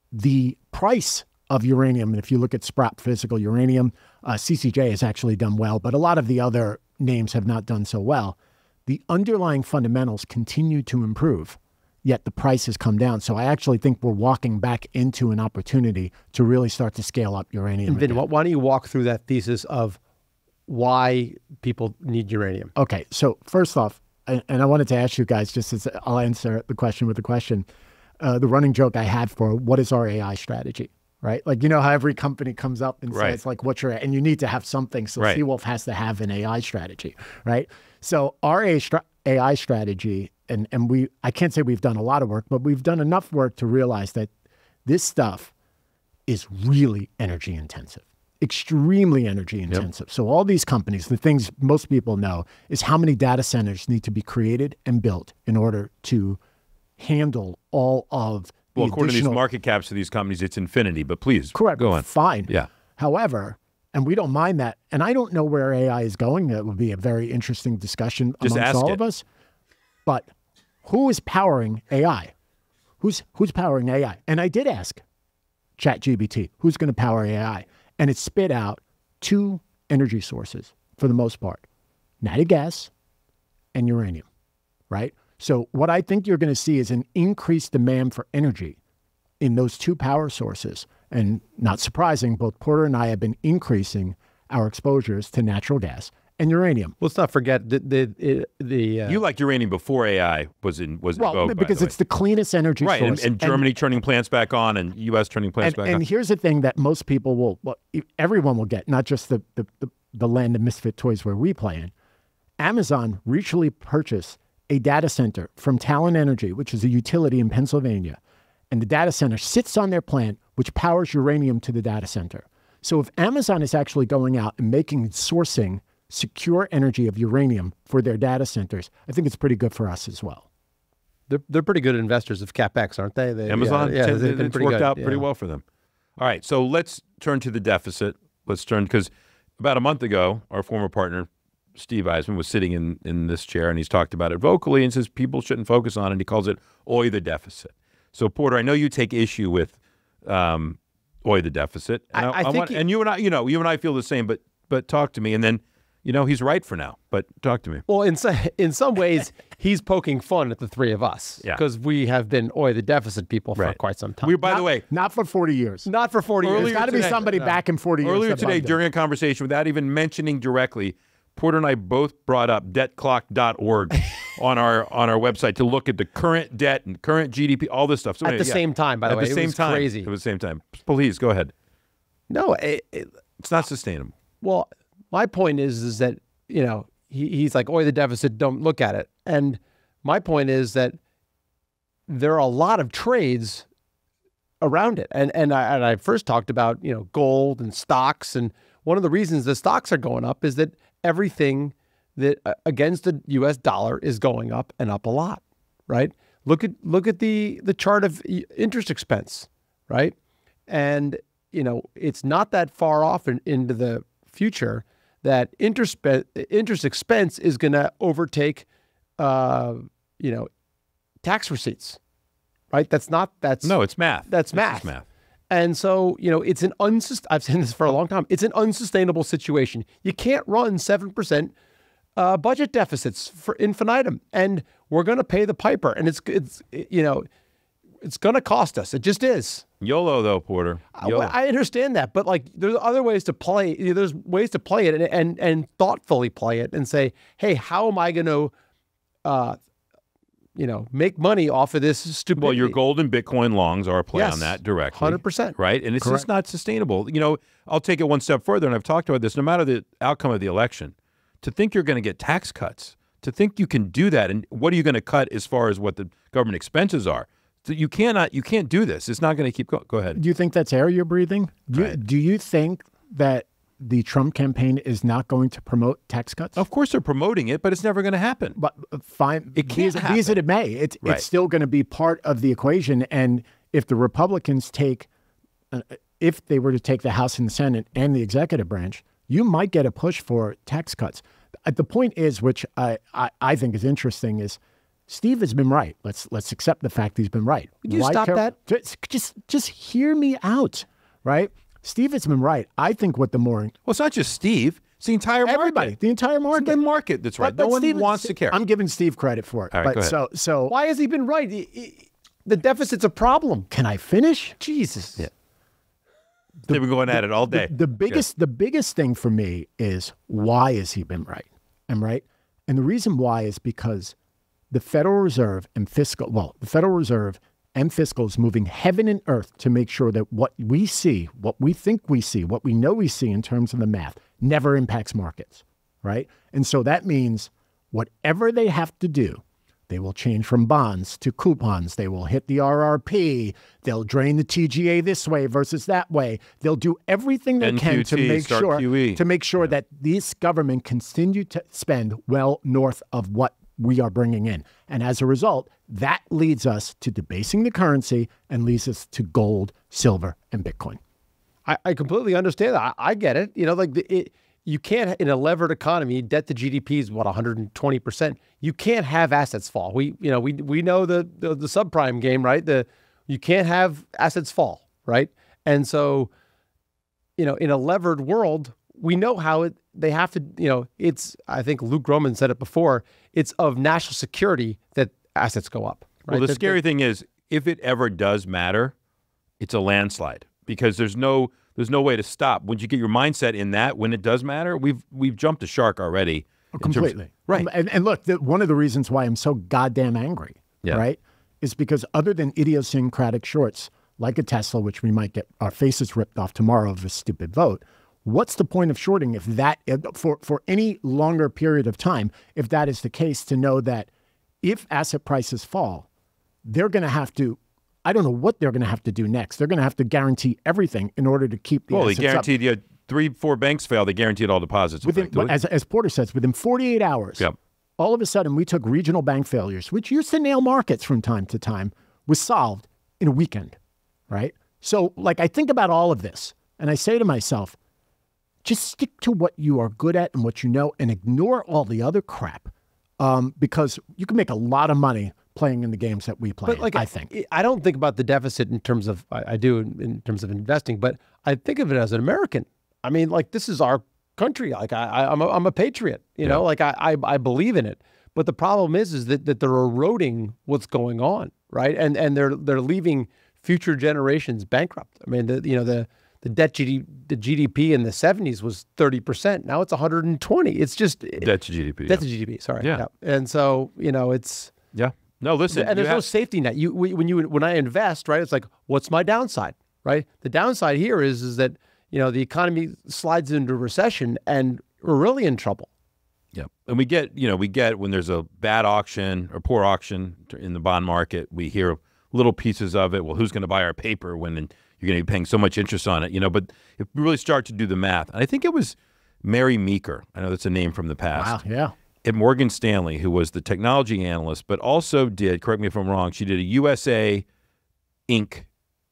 the price of uranium, and if you look at Sprott Physical Uranium, CCJ has actually done well, but a lot of the other names have not done so well. The underlying fundamentals continue to improve, yet the price has come down. So I actually think we're walking back into an opportunity to really start to scale up uranium. And Vin, why don't you walk through that thesis of why people need uranium? Okay, so first off, and I wanted to ask you guys, just as I'll answer the question with a question, the running joke I had for what is our AI strategy? Right? Like, you know how every company comes up and says, like, what's your, and you need to have something. So Seawolf has to have an AI strategy, right? So our AI strategy, and I can't say we've done a lot of work, but we've done enough work to realize that this stuff is really energy intensive, extremely energy intensive. So all these companies, the things most people know is how many data centers need to be created and built in order to handle all of. Well, according to these market caps of these companies, it's infinity, but please correct. Go on. Fine. Yeah. However, and we don't mind that, and I don't know where AI is going. That would be a very interesting discussion amongst all of us. But who is powering AI? who's powering AI? And I did ask ChatGPT, who's going to power AI? And it spit out 2 energy sources for the most part, natural gas and uranium, right? So what I think you're going to see is an increased demand for energy in those 2 power sources. And not surprising, both Porter and I have been increasing our exposures to natural gas and uranium. Let's not forget you liked uranium before AI was in vogue, because it's the cleanest energy source. And Germany turning plants back on and U.S. turning plants back on. And here's the thing that most people will, everyone will get, not just the land of misfit toys where we play in. Amazon recently purchased a data center from Talon Energy, which is a utility in Pennsylvania. And the data center sits on their plant, which powers uranium to the data center. So if Amazon is actually going out and sourcing secure energy of uranium for their data centers, I think it's pretty good for us as well. They're pretty good investors of CapEx, aren't they? Amazon, they've worked out pretty well for them. All right, so let's turn to the deficit. Because about a month ago, our former partner, Steve Eisman, was sitting in this chair, and he's talked about it vocally and says people shouldn't focus on it. He calls it OI the deficit. So, Porter, I know you take issue with OI the deficit. And and you and I feel the same, but talk to me. And then, he's right for now, but talk to me. Well, in some ways, he's poking fun at the 3 of us because we have been OI the deficit people for quite some time. By the way, not for 40 years. Not for 40 years. There's got to be somebody back in 40 years. Earlier today, during a conversation, without even mentioning directly, Porter and I both brought up debtclock.org on our website to look at the current debt and current GDP, all this stuff. So at the same time, by the way. At the same time. Crazy. At the same time. Please, go ahead. No, it's not sustainable. Well, my point is that, he's like, OI the deficit, don't look at it. And my point is that there are a lot of trades around it. And I first talked about, gold and stocks. And one of the reasons the stocks are going up is that everything that against the U.S. dollar is going up and up a lot, right? Look at the chart of interest expense, right? And it's not that far off into the future that interest expense is going to overtake, tax receipts, right? No, it's math. That's math. It's math. And so, it's I've said this for a long time. It's an unsustainable situation. You can't run 7% budget deficits for infinitum, and we're going to pay the piper. And it's going to cost us. It just is. YOLO, though, Porter. YOLO. I understand that, but there's other ways to play. There's ways to play it and thoughtfully play it and say, hey, how am I going to make money off of this stupidity? Well, your gold and Bitcoin longs are a play on that directly. 100%. Right? And it's just not sustainable. I'll take it one step further, and I've talked about this, no matter the outcome of the election, to think you're going to get tax cuts, to think you can do that, and what are you going to cut as far as what the government expenses are? So you can't do this. It's not going to keep going. Go ahead. Do you think that's air you're breathing? Do you think that the Trump campaign is not going to promote tax cuts? Of course they're promoting it, but it's never going to happen. But fine, it can't happen. Because it may. It's still going to be part of the equation. And if the Republicans if they were to take the House and the Senate and the executive branch, you might get a push for tax cuts. The point is, which I think is interesting, is Steve has been right. Let's accept the fact he's been right. Would you stop that? Just hear me out, right? Steve has been right. I think what well, it's not just Steve. It's the entire market. Everybody, the entire market. It's the market that's right. No one wants to care. I'm giving Steve credit for it. All right, go ahead. So why has he been right? The deficit's a problem. Can I finish? Jesus. Yeah. They've been going at it all day. The biggest thing for me is, why has he been right? I'm right. And the reason why is because the Federal Reserve and fiscal is moving heaven and earth to make sure that what we see, what we think we see, what we know we see in terms of the math never impacts markets, right? And so that means whatever they have to do, they will change from bonds to coupons. They will hit the RRP. They'll drain the TGA this way versus that way. They'll do everything they can to make sure that this government continue to spend well north of what we are bringing in. And as a result, that leads us to debasing the currency and leads us to gold, silver, and Bitcoin. I completely understand that. I get it. you can't, in a levered economy, debt to GDP is what, 120%. You can't have assets fall. We know the subprime game, right? You can't have assets fall, right? And so, in a levered world, we know how they have to, I think Luke Groman said it before, it's of national security that assets go up. Right? Well, the scary thing is, if it ever does matter, it's a landslide because there's no way to stop. Once you get your mindset in that, when it does matter, we've jumped the shark already. Completely. Right. And look, one of the reasons why I'm so goddamn angry, right, is because other than idiosyncratic shorts like a Tesla, which we might get our faces ripped off tomorrow of a stupid vote, what's the point of shorting if that, for any longer period of time, if that is the case, to know that if asset prices fall, they're going to have to, I don't know what they're going to have to do next. They're going to have to guarantee everything in order to keep the assets they guaranteed you 3-4 banks fail. They guaranteed all deposits. As Porter says, within 48 hours, all of a sudden we took regional bank failures, which used to nail markets from time to time, was solved in a weekend, right? So I think about all of this and I say to myself, just stick to what you are good at and what you know and ignore all the other crap because you can make a lot of money playing in the games that we play. But I think. I don't think about the deficit in terms of, I do in terms of investing, but I think of it as an American. I mean, this is our country. I'm a patriot, you know, I believe in it. But the problem is that they're eroding what's going on, right? And they're leaving future generations bankrupt. I mean, the GDP in the 70s was 30%. Now it's 120. It's just debt to GDP. Debt to GDP. Sorry. Yeah. And so it's No, listen. And there's no safety net. When I invest, right? It's like, what's my downside, right? The downside here is that the economy slides into recession and we're really in trouble. Yeah, and we get when there's a bad auction or poor auction in the bond market, we hear little pieces of it. Well, who's going to buy our paper when you're going to be paying so much interest on it? But if we really start to do the math, and I think it was Mary Meeker, I know that's a name from the past. Wow, yeah. At Morgan Stanley, who was the technology analyst, but also did, correct me if I'm wrong, she did a USA Inc.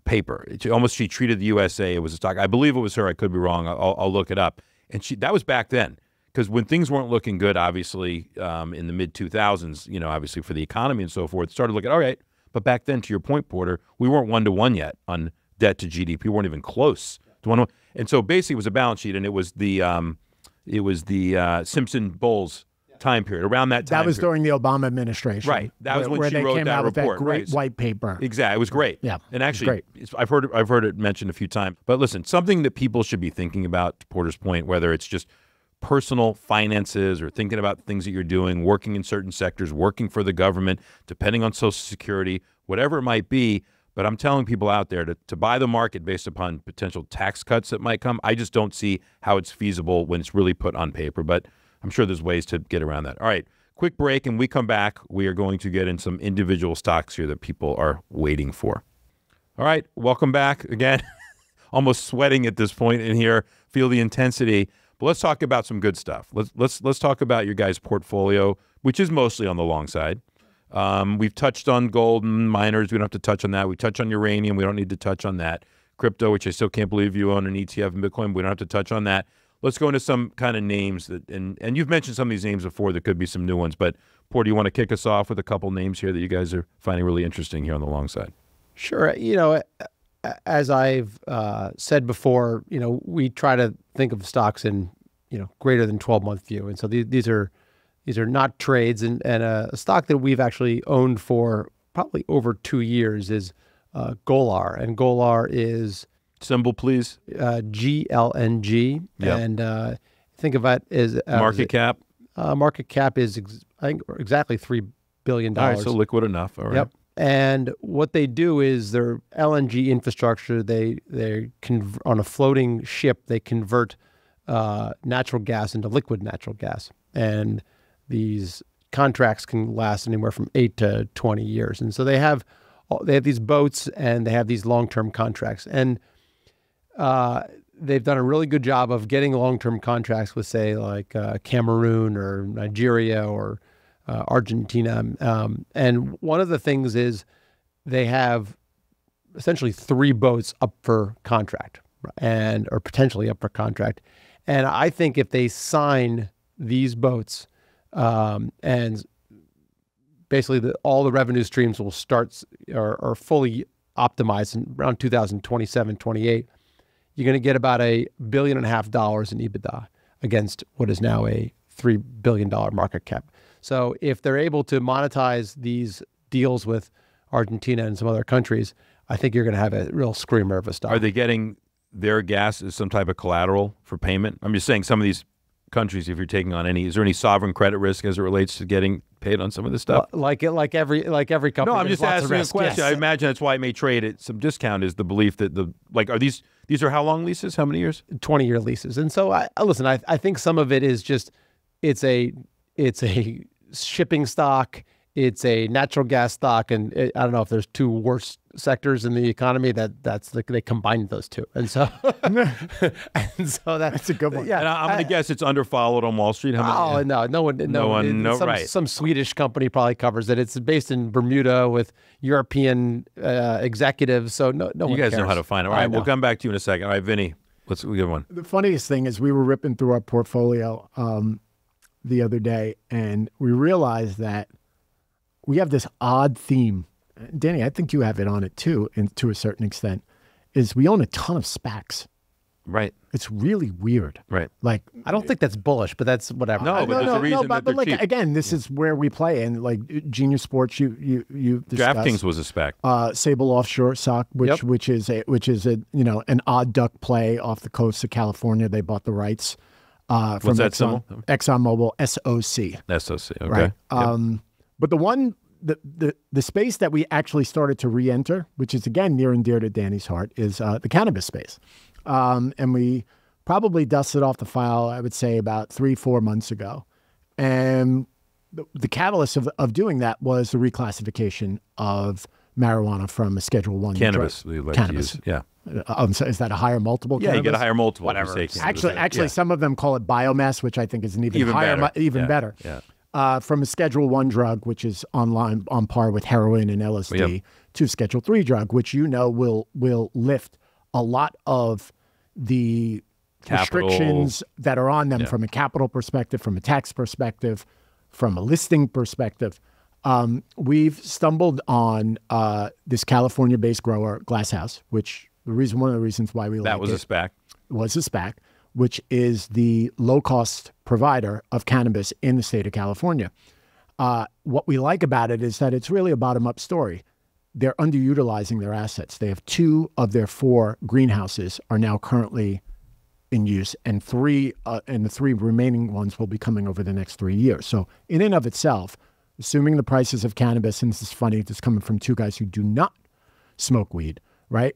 paper. She treated the USA, it was a stock. I believe it was her. I could be wrong. I'll look it up. And that was back then. Because when things weren't looking good, obviously, in the mid-2000s, obviously for the economy and so forth, started looking, all right. But back then, to your point, Porter, we weren't 1-to-1 yet on debt to GDP. We weren't even close to 1-to-1. And so basically it was a balance sheet, and it was the Simpson Bowles time period, around that time. That was during the Obama administration. Right. That was when where she they wrote came that out with report. that great white paper. Exactly. It was great. Yeah. And actually, I've heard it mentioned a few times. But listen, something that people should be thinking about, to Porter's point, whether it's just personal finances or thinking about things that you're doing, working in certain sectors, working for the government, depending on Social Security, whatever it might be. But I'm telling people out there to buy the market based upon potential tax cuts that might come. I just don't see how it's feasible when it's really put on paper. But I'm sure there's ways to get around that. All right, quick break, and we come back. We are going to get in some individual stocks here that people are waiting for. All right, welcome back again. Almost sweating at this point in here. Feel the intensity. But let's talk about some good stuff. Let's talk about your guys' portfolio, which is mostly on the long side. We've touched on gold and miners. We don't have to touch on that. We touch on uranium. We don't need to touch on that. Crypto, which I still can't believe you own an ETF in Bitcoin. We don't have to touch on that. Let's go into some kind of names that, and you've mentioned some of these names before. There could be some new ones, but Porter, you want to kick us off with a couple names here that you guys are finding really interesting here on the long side? Sure. As I've said before, we try to think of stocks in, greater than 12-month view. And so these are not trades. And a stock that we've actually owned for probably over 2 years is Golar. And Golar is... Symbol, please. GLNG. Yep. And think of it as... market cap? Market cap is, I think, exactly $3 billion. All right, so liquid enough. All right. Yep. And what they do is their LNG infrastructure, they on a floating ship, they convert natural gas into liquid natural gas. And these contracts can last anywhere from 8 to 20 years. And so they have these boats and they have these long-term contracts. And they've done a really good job of getting long-term contracts with, say, like Cameroon or Nigeria or Argentina. And one of the things is they have essentially 3 boats up for contract or potentially up for contract. And I think if they sign these boats, and basically all the revenue streams will start are fully optimized in around 2027, 28, you're going to get about $1.5 billion in EBITDA against what is now a $3 billion market cap. So if they're able to monetize these deals with Argentina and some other countries, I think you're going to have a real screamer of a stock. Are they getting their gas as some type of collateral for payment? I'm just saying some of these countries, if you're taking on any, is there any sovereign credit risk as it relates to getting paid on some of this stuff? Well, like every company. No, I'm just asking a question. Yes. I imagine that's why it may trade at some discount, is the belief that are these are how long leases? How many years? 20-year leases. And so listen, I think some of it is just it's a shipping stock, it's a natural gas stock, and I don't know if there's two worse sectors in the economy they combined those two, and so that's a good one. Yeah, and I'm going to guess it's underfollowed on Wall Street. How many? No one. Right. Some Swedish company probably covers it. It's based in Bermuda with European executives, so no one You guys cares. know how to find it. All right, we'll come back to you in a second. All right, Vinny, let's give one. The funniest thing is we were ripping through our portfolio the other day, and we realized that we have this odd theme. Danny, I think you have it on it too, and to a certain extent, is we own a ton of SPACs. Right. It's really weird. Right. Like, I don't think that's bullish, but that's whatever. No, but there's a reason that they're like cheap. again, this is where we play, and like Genius Sports, you discussed. DraftKings was a SPAC. Sable Offshore Sock, which is a an odd duck play off the coast of California. They bought the rights from What's that symbol? ExxonMobil, SOC. SOC. Okay. Right. Yep. But the space that we actually started to re-enter, which is again near and dear to Danny's heart, is the cannabis space. And we probably dusted off the file, I would say, about 3-4 months ago. And the catalyst of doing that was the reclassification of marijuana from a Schedule 1 Cannabis. drug. We like Cannabis. To use. Yeah. So is that a higher multiple? Yeah, cannabis? you get a higher multiple. Whatever. Actually, some of them call it biomass, which I think is an even higher, better. better. Yeah. From a Schedule 1 drug, which is on par with heroin and LSD, to a Schedule 3 drug, which will lift a lot of the restrictions that are on them from a capital perspective, from a tax perspective, from a listing perspective. We've stumbled on this California-based grower, Glasshouse, which one of the reasons why we That was a SPAC. Was a SPAC, which is the low-cost provider of cannabis in the state of California. What we like about it is that it's really a bottom-up story. They're underutilizing their assets. They have 2 of their 4 greenhouses are now currently in use, and the 3 remaining ones will be coming over the next 3 years. So in and of itself, assuming the prices of cannabis, and this is funny, it's coming from 2 guys who do not smoke weed, right?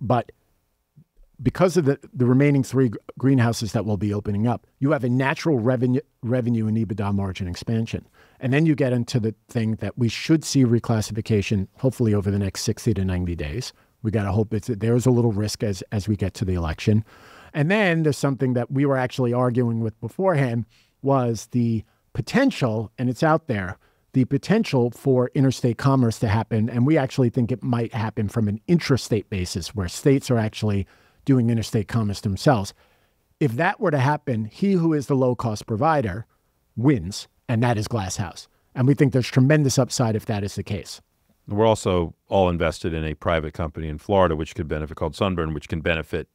But because of the remaining 3 greenhouses that will be opening up, you have a natural revenue and EBITDA margin expansion. And then you get into the thing that we should see reclassification, hopefully over the next 60 to 90 days. We got to hope there's a little risk as we get to the election. And then there's something that we were actually arguing with beforehand was the potential, and it's out there, the potential for interstate commerce to happen. And we actually think it might happen from an intrastate basis where states are actually doing interstate commerce themselves. If that were to happen, he who is the low-cost provider wins, and that is Glasshouse. And we think there's tremendous upside if that is the case. We're also all invested in a private company in Florida, which could benefit, called Sunburn, which can benefit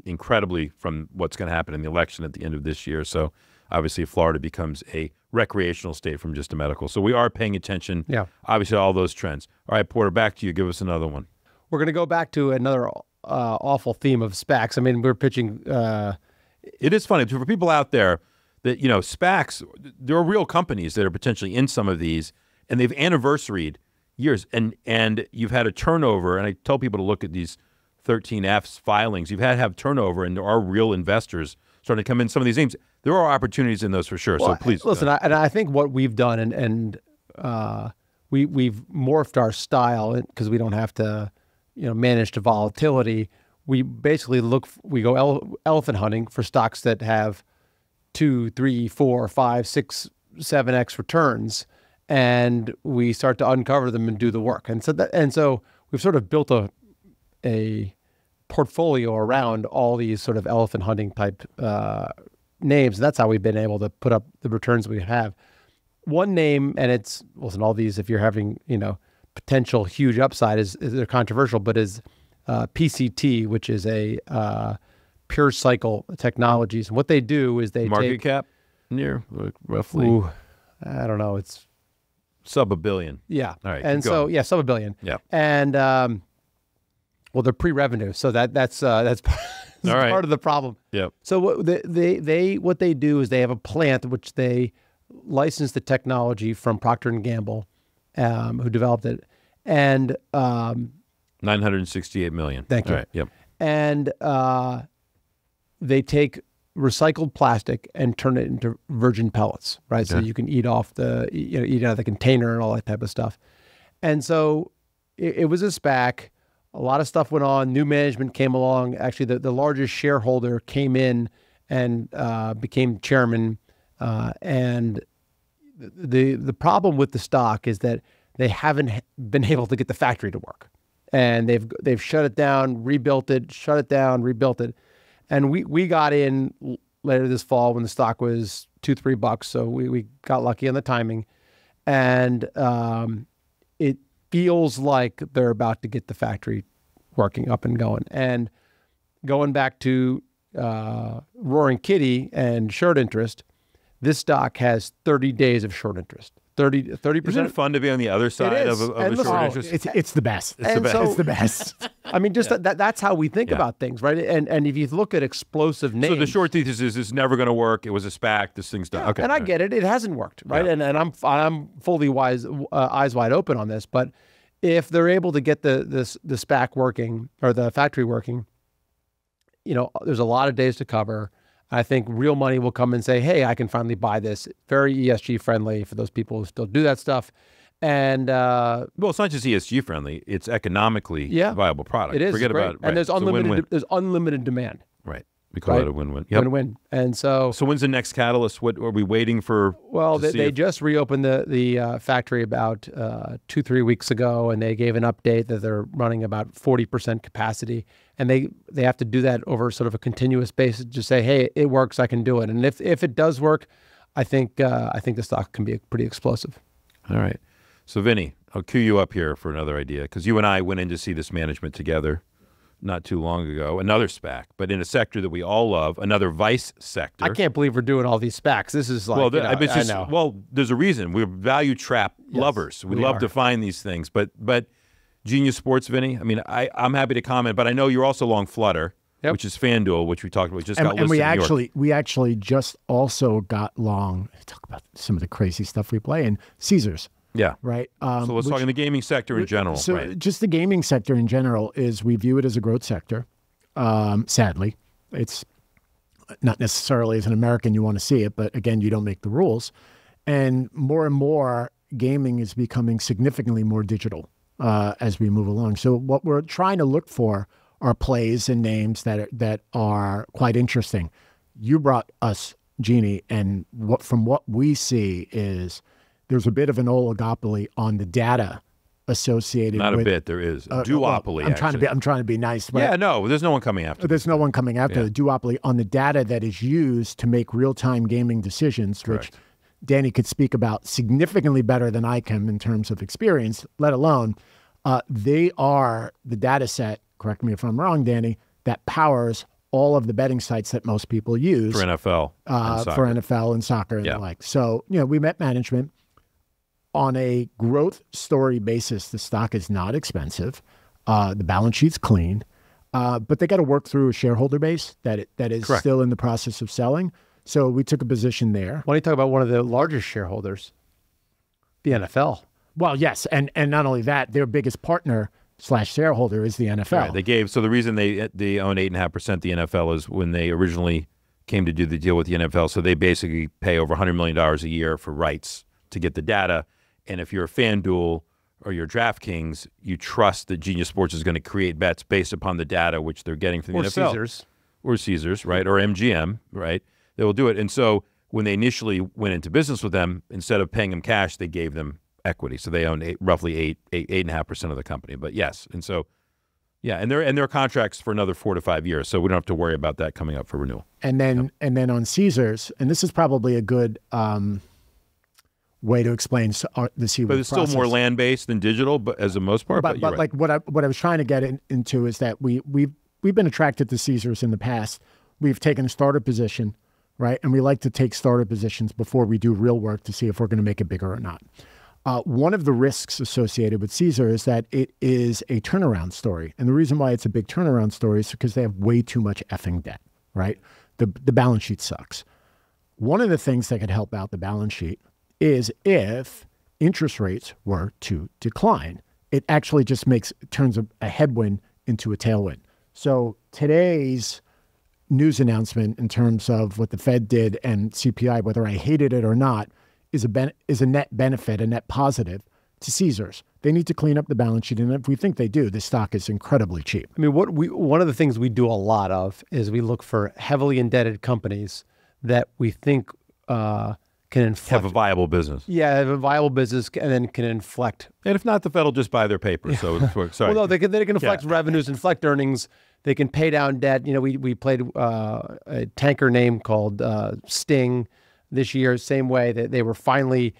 incredibly from what's going to happen in the election at the end of this year. So obviously Florida becomes a recreational state from just a medical. So we are paying attention, obviously, to all those trends. All right, Porter, back to you. Give us another one. We're going to go back to another awful theme of SPACs. I mean, we're pitching... It is funny. For people out there that, SPACs, there are real companies that are potentially in some of these, and they've anniversaried years. And you've had a turnover, and I tell people to look at these 13Fs filings. You've had to have turnover, and there are real investors starting to come in some of these names. There are opportunities in those for sure. Well, so please listen. I think what we've done, and we've morphed our style because we don't have to, manage the volatility. We basically we go elephant hunting for stocks that have 2, 3, 4, 5, 6, 7x returns, and we start to uncover them and do the work. And so we've sort of built a portfolio around all these sort of elephant hunting type names. That's how we've been able to put up the returns we have. One name, and it's, listen, all these, if you're having, potential huge upside, is they're controversial, but is PCT, which is a Pure Cycle Technologies. And what they do is they Market take, cap near roughly. ooh, I don't know, it's Sub $1 billion. yeah. All right, And keep so going. yeah, sub $1 billion. Yeah. And well, they're pre-revenue, so that's part, All right. part of the problem. Yep. So what they do is they have a plant which they licensed the technology from Procter and Gamble, who developed it, and $968 million. Thank you. All right. Yep. and they take recycled plastic and turn it into virgin pellets, right? So Okay. you can eat off the, eat out of the container and all that type of stuff. And so it was a SPAC. A lot of stuff went on. New management came along. Actually, the largest shareholder came in and became chairman. And the problem with the stock is that they haven't been able to get the factory to work, and they've shut it down, rebuilt it, shut it down, rebuilt it. And we got in later this fall when the stock was $2-3, so we got lucky on the timing, and it feels like they're about to get the factory working, up and going. And going back to Roaring Kitty and short interest, this stock has 30 days of short interest. 30%. Isn't it fun to be on the other side is. of And a listen, short Oh, interest? it's the best. It's the and best. so- It's the best. I mean, just that's how we think Yeah. about things, right? And if you look at explosive names, So the short thesis is it's never going to work. It was a SPAC. This thing's done. Okay. and I get it, it hasn't worked, right? Yeah. And I'm fully eyes wide open on this. But if they're able to get the SPAC working or the factory working, there's a lot of days to cover. I think real money will come and say, hey, I can finally buy this. Very ESG friendly for those people who still do that stuff. And Well, it's not just ESG friendly. It's economically viable product. it is Forget great. about it. Right. And there's It's a win-win. there's unlimited demand. Right. We call it a win-win. Yep. Win-win. And so So when's the next catalyst? What are we waiting for? well, to see they if- just reopened the factory about 2-3 weeks ago, and they gave an update that they're running about 40% capacity, and they have to do that over sort of a continuous basis. Just say, hey, it works, I can do it, and if it does work, I think the stock can be pretty explosive. All right. So Vinny, I'll cue you up here for another idea, because you and I went in to see this management together not too long ago, another SPAC, but in a sector that we all love, another vice sector. I can't believe we're doing all these SPACs. This is like, Well, I know. well, there's a reason. We're value trap lovers. We love to find these things. But Genius Sports, Vinny, I mean, I'm happy to comment, but I know you're also long Flutter, which is FanDuel, which we talked about. Just got listed and in New York. we actually just also got long. Talk about some of the crazy stuff we play in Caesars. Yeah. Right. So let's talk in the gaming sector in general. So right. just the gaming sector in general we view it as a growth sector. Sadly, it's not necessarily as an American you want to see it, but again, you don't make the rules. And more gaming is becoming significantly more digital as we move along. So what we're trying to look for are plays and names that are quite interesting. You brought us Genie, and from what we see is there's a bit of an oligopoly on the data associated Not with... a bit, there is. Duopoly, I'm trying to be nice. But yeah, no, there's no one coming after. there's no one coming after the duopoly on the data that is used to make real-time gaming decisions, Correct. which Danny could speak about significantly better than I can in terms of experience, let alone they are the data set, correct me if I'm wrong, Danny, that powers all of the betting sites that most people use. For NFL and soccer. For NFL and soccer and the like. So, we met management. On a growth story basis, the stock is not expensive. The balance sheet's clean, but they got to work through a shareholder base that is still in the process of selling. So we took a position there. Why don't you talk about one of the largest shareholders, the NFL? Well, yes, and not only that, their biggest partner / shareholder is the NFL. Right. So the reason they own 8.5% the NFL is when they originally came to do the deal with the NFL. So they basically pay over $100 million a year for rights to get the data. And if you're a FanDuel or you're DraftKings, you trust that Genius Sports is going to create bets based upon the data which they're getting from the NFL. Or Caesars, right? Or MGM, right? They will do it. And so when they initially went into business with them, instead of paying them cash, they gave them equity. So they own roughly 8.5% of the company. But yes, and so, Yeah, and their contracts for another 4 to 5 years, so we don't have to worry about that coming up for renewal. And then on Caesars, and this is probably a good way to explain the Seawolf But it's still more land-based than digital, but as the most part. But right. like what I was trying to get into is that we've been attracted to Caesars in the past. We've taken a starter position, right? And we like to take starter positions before we do real work to see if we're going to make it bigger or not. One of the risks associated with Caesar is that it is a turnaround story. And the reason why it's a big turnaround story is because they have way too much effing debt, right? The balance sheet sucks. One of the things that could help out the balance sheet is if interest rates were to decline. It actually just turns a headwind into a tailwind. So today's news announcement in terms of what the Fed did and CPI, whether I hated it or not, is a net benefit, a net positive to Caesars. They need to clean up the balance sheet, and if we think they do, the stock is incredibly cheap. I mean, one of the things we do a lot of is we look for heavily indebted companies that we think can inflect. Have a viable business. Yeah, have a viable business and then can inflect. And if not, the Fed will just buy their paper. So sorry. Well, no, they can inflect revenues, inflect earnings. They can pay down debt. You know, we played a tanker name called Sting this year, same way that they were finally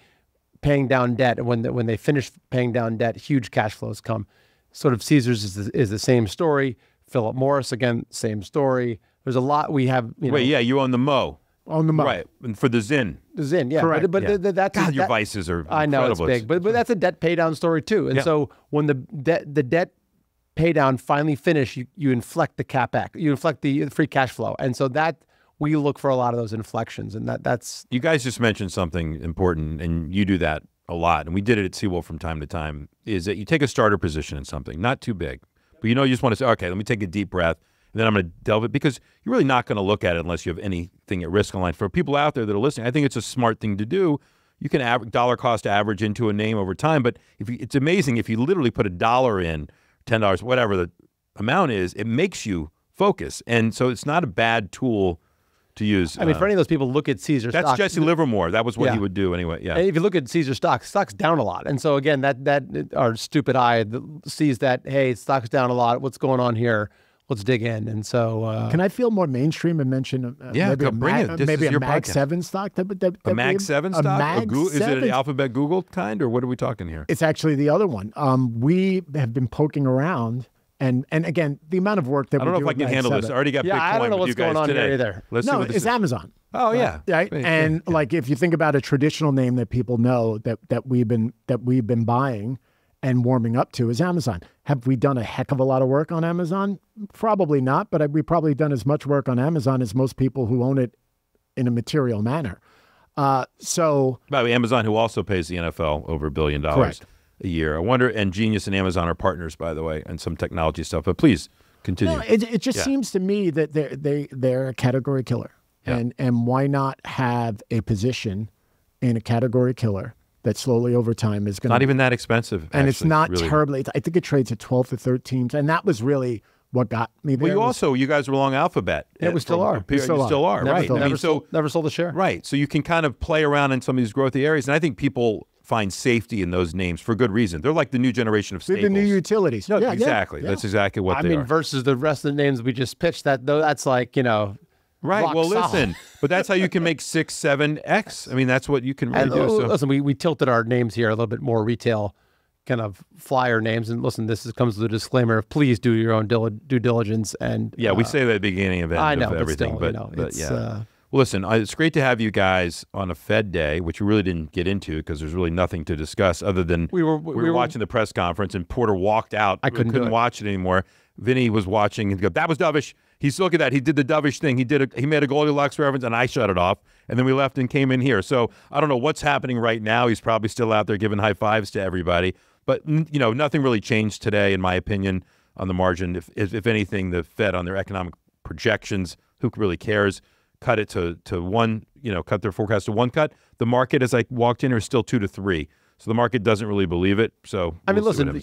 paying down debt. And when they finish paying down debt, huge cash flows come. Sort of Caesars is the same story. Philip Morris, again, same story. There's a lot we have. Wait, yeah, you own the Mo. On the Mo. Right, and for the Zin. The Zin, yeah. Correct. But that's God, your vices are I know incredible. it's big, but that's a debt pay down story too. And so when the debt pay down finally finish, you inflect the CapEx, you inflect the free cash flow. And so that we look for a lot of those inflections, and that's. You guys just mentioned something important, and you do that a lot, and we did it at Seawolf from time to time, is that you take a starter position in something, not too big, but you just want to say, okay, let me take a deep breath, and then I'm going to delve it, because you're really not going to look at it unless you have anything at risk online. For people out there that are listening, I think it's a smart thing to do. You can dollar cost average into a name over time, but it's amazing if you literally put $1 in, $10, whatever the amount is, it makes you focus. And so it's not a bad tool to use. I mean, for any of those people, look at Caesar stock. That's Jesse Livermore. That was what he would do anyway. Yeah. And if you look at Caesar stock's down a lot. And so again, that our stupid eye sees that, hey, stock's down a lot. What's going on here? Let's dig in. And so can I feel more mainstream and mention maybe a Mag 7 stock? A Mag 7 stock? Is it an Alphabet Google kind, or what are we talking here? It's actually the other one. We have been poking around. And again, the amount of work that I don't know if I can handle this. I already got Bitcoin I don't know with what's you guys going on today. here either. No, it's Amazon. Oh yeah, right. And like if you think about a traditional name that people know that we've been buying and warming up to is Amazon. Have we done a heck of a lot of work on Amazon? Probably not, but we've probably done as much work on Amazon as most people who own it in a material manner. By the way, Amazon, who also pays the NFL over $1 billion. Correct. A year. I wonder, and Genius and Amazon are partners, by the way, and some technology stuff. But please continue. No, it just seems to me that they're a category killer, and why not have a position in a category killer that slowly over time is going to not even that expensive, and actually, it's not really. terribly. I think it trades at 12 to 13, and that was really what got me there. Well, you guys were long Alphabet. Yeah, we still are. You still are, right? Never sold a share. Right. So you can kind of play around in some of these growthy areas, and I think people find safety in those names for good reason. They're like the new generation of staples. The new utilities. No, exactly. That's exactly what they are. Versus the rest of the names we just pitched, that's like, right. Rock well, solid. Listen, but that's how you can make 6, 7x. I mean, that's what you can really do. So. Listen, we tilted our names here a little bit more retail kind of flyer names. And listen, comes with a disclaimer of please do your own due diligence. And yeah, we say that at the beginning of everything. But still, Well, listen, it's great to have you guys on a Fed day, which we really didn't get into because there's really nothing to discuss other than we were watching the press conference and Porter walked out. I couldn't watch it anymore. Vinny was watching and go, that was dovish. He's look at that. He did the dovish thing. He made a Goldilocks reference and I shut it off. And then we left and came in here. So I don't know what's happening right now. He's probably still out there giving high fives to everybody. But, nothing really changed today, in my opinion, on the margin. If anything, the Fed on their economic projections, who really cares, cut it to one, cut their forecast to 1 cut. The market, as I walked in, is still 2 to 3. So the market doesn't really believe it. So listen,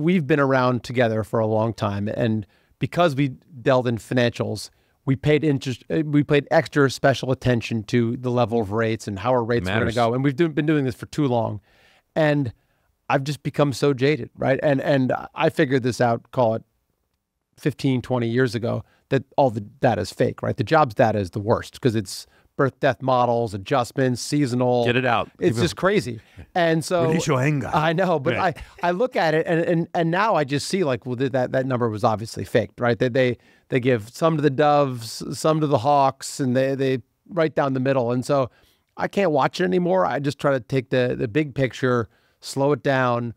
we've been around together for a long time, and because we delved in financials, we paid extra special attention to the level of rates and how our rates were going to go. And we've been doing this for too long, and I've just become so jaded, right? And I figured this out, call it 15, 20 years ago that all the data is fake, right? The jobs data is the worst because it's birth death models, adjustments, seasonal. Get it out. It's just crazy. And so I know, but I look at it and now I just see like, well, that number was obviously faked, right? They give some to the doves, some to the hawks, and they right down the middle. And so I can't watch it anymore. I just try to take the big picture, slow it down.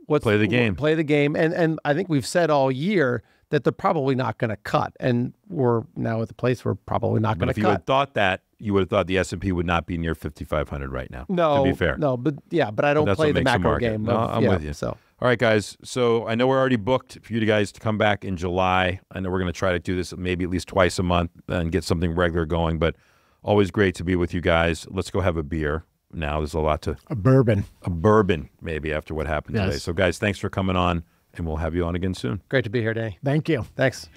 Play the game. Play the game. And I think we've said all year that they're probably not going to cut. And we're now at the place where probably not going to cut. If you had thought that, you would have thought the S&P would not be near 5,500 right now. No, to be fair. No, but I don't play the macro game. No, I'm with you. So. All right, guys. So I know we're already booked for you guys to come back in July. I know we're going to try to do this maybe at least twice a month and get something regular going, but always great to be with you guys. Let's go have a beer. Now there's a lot to... A bourbon. A bourbon, maybe, after what happened today. So, guys, thanks for coming on, and we'll have you on again soon. Great to be here, Danny. Thank you. Thanks.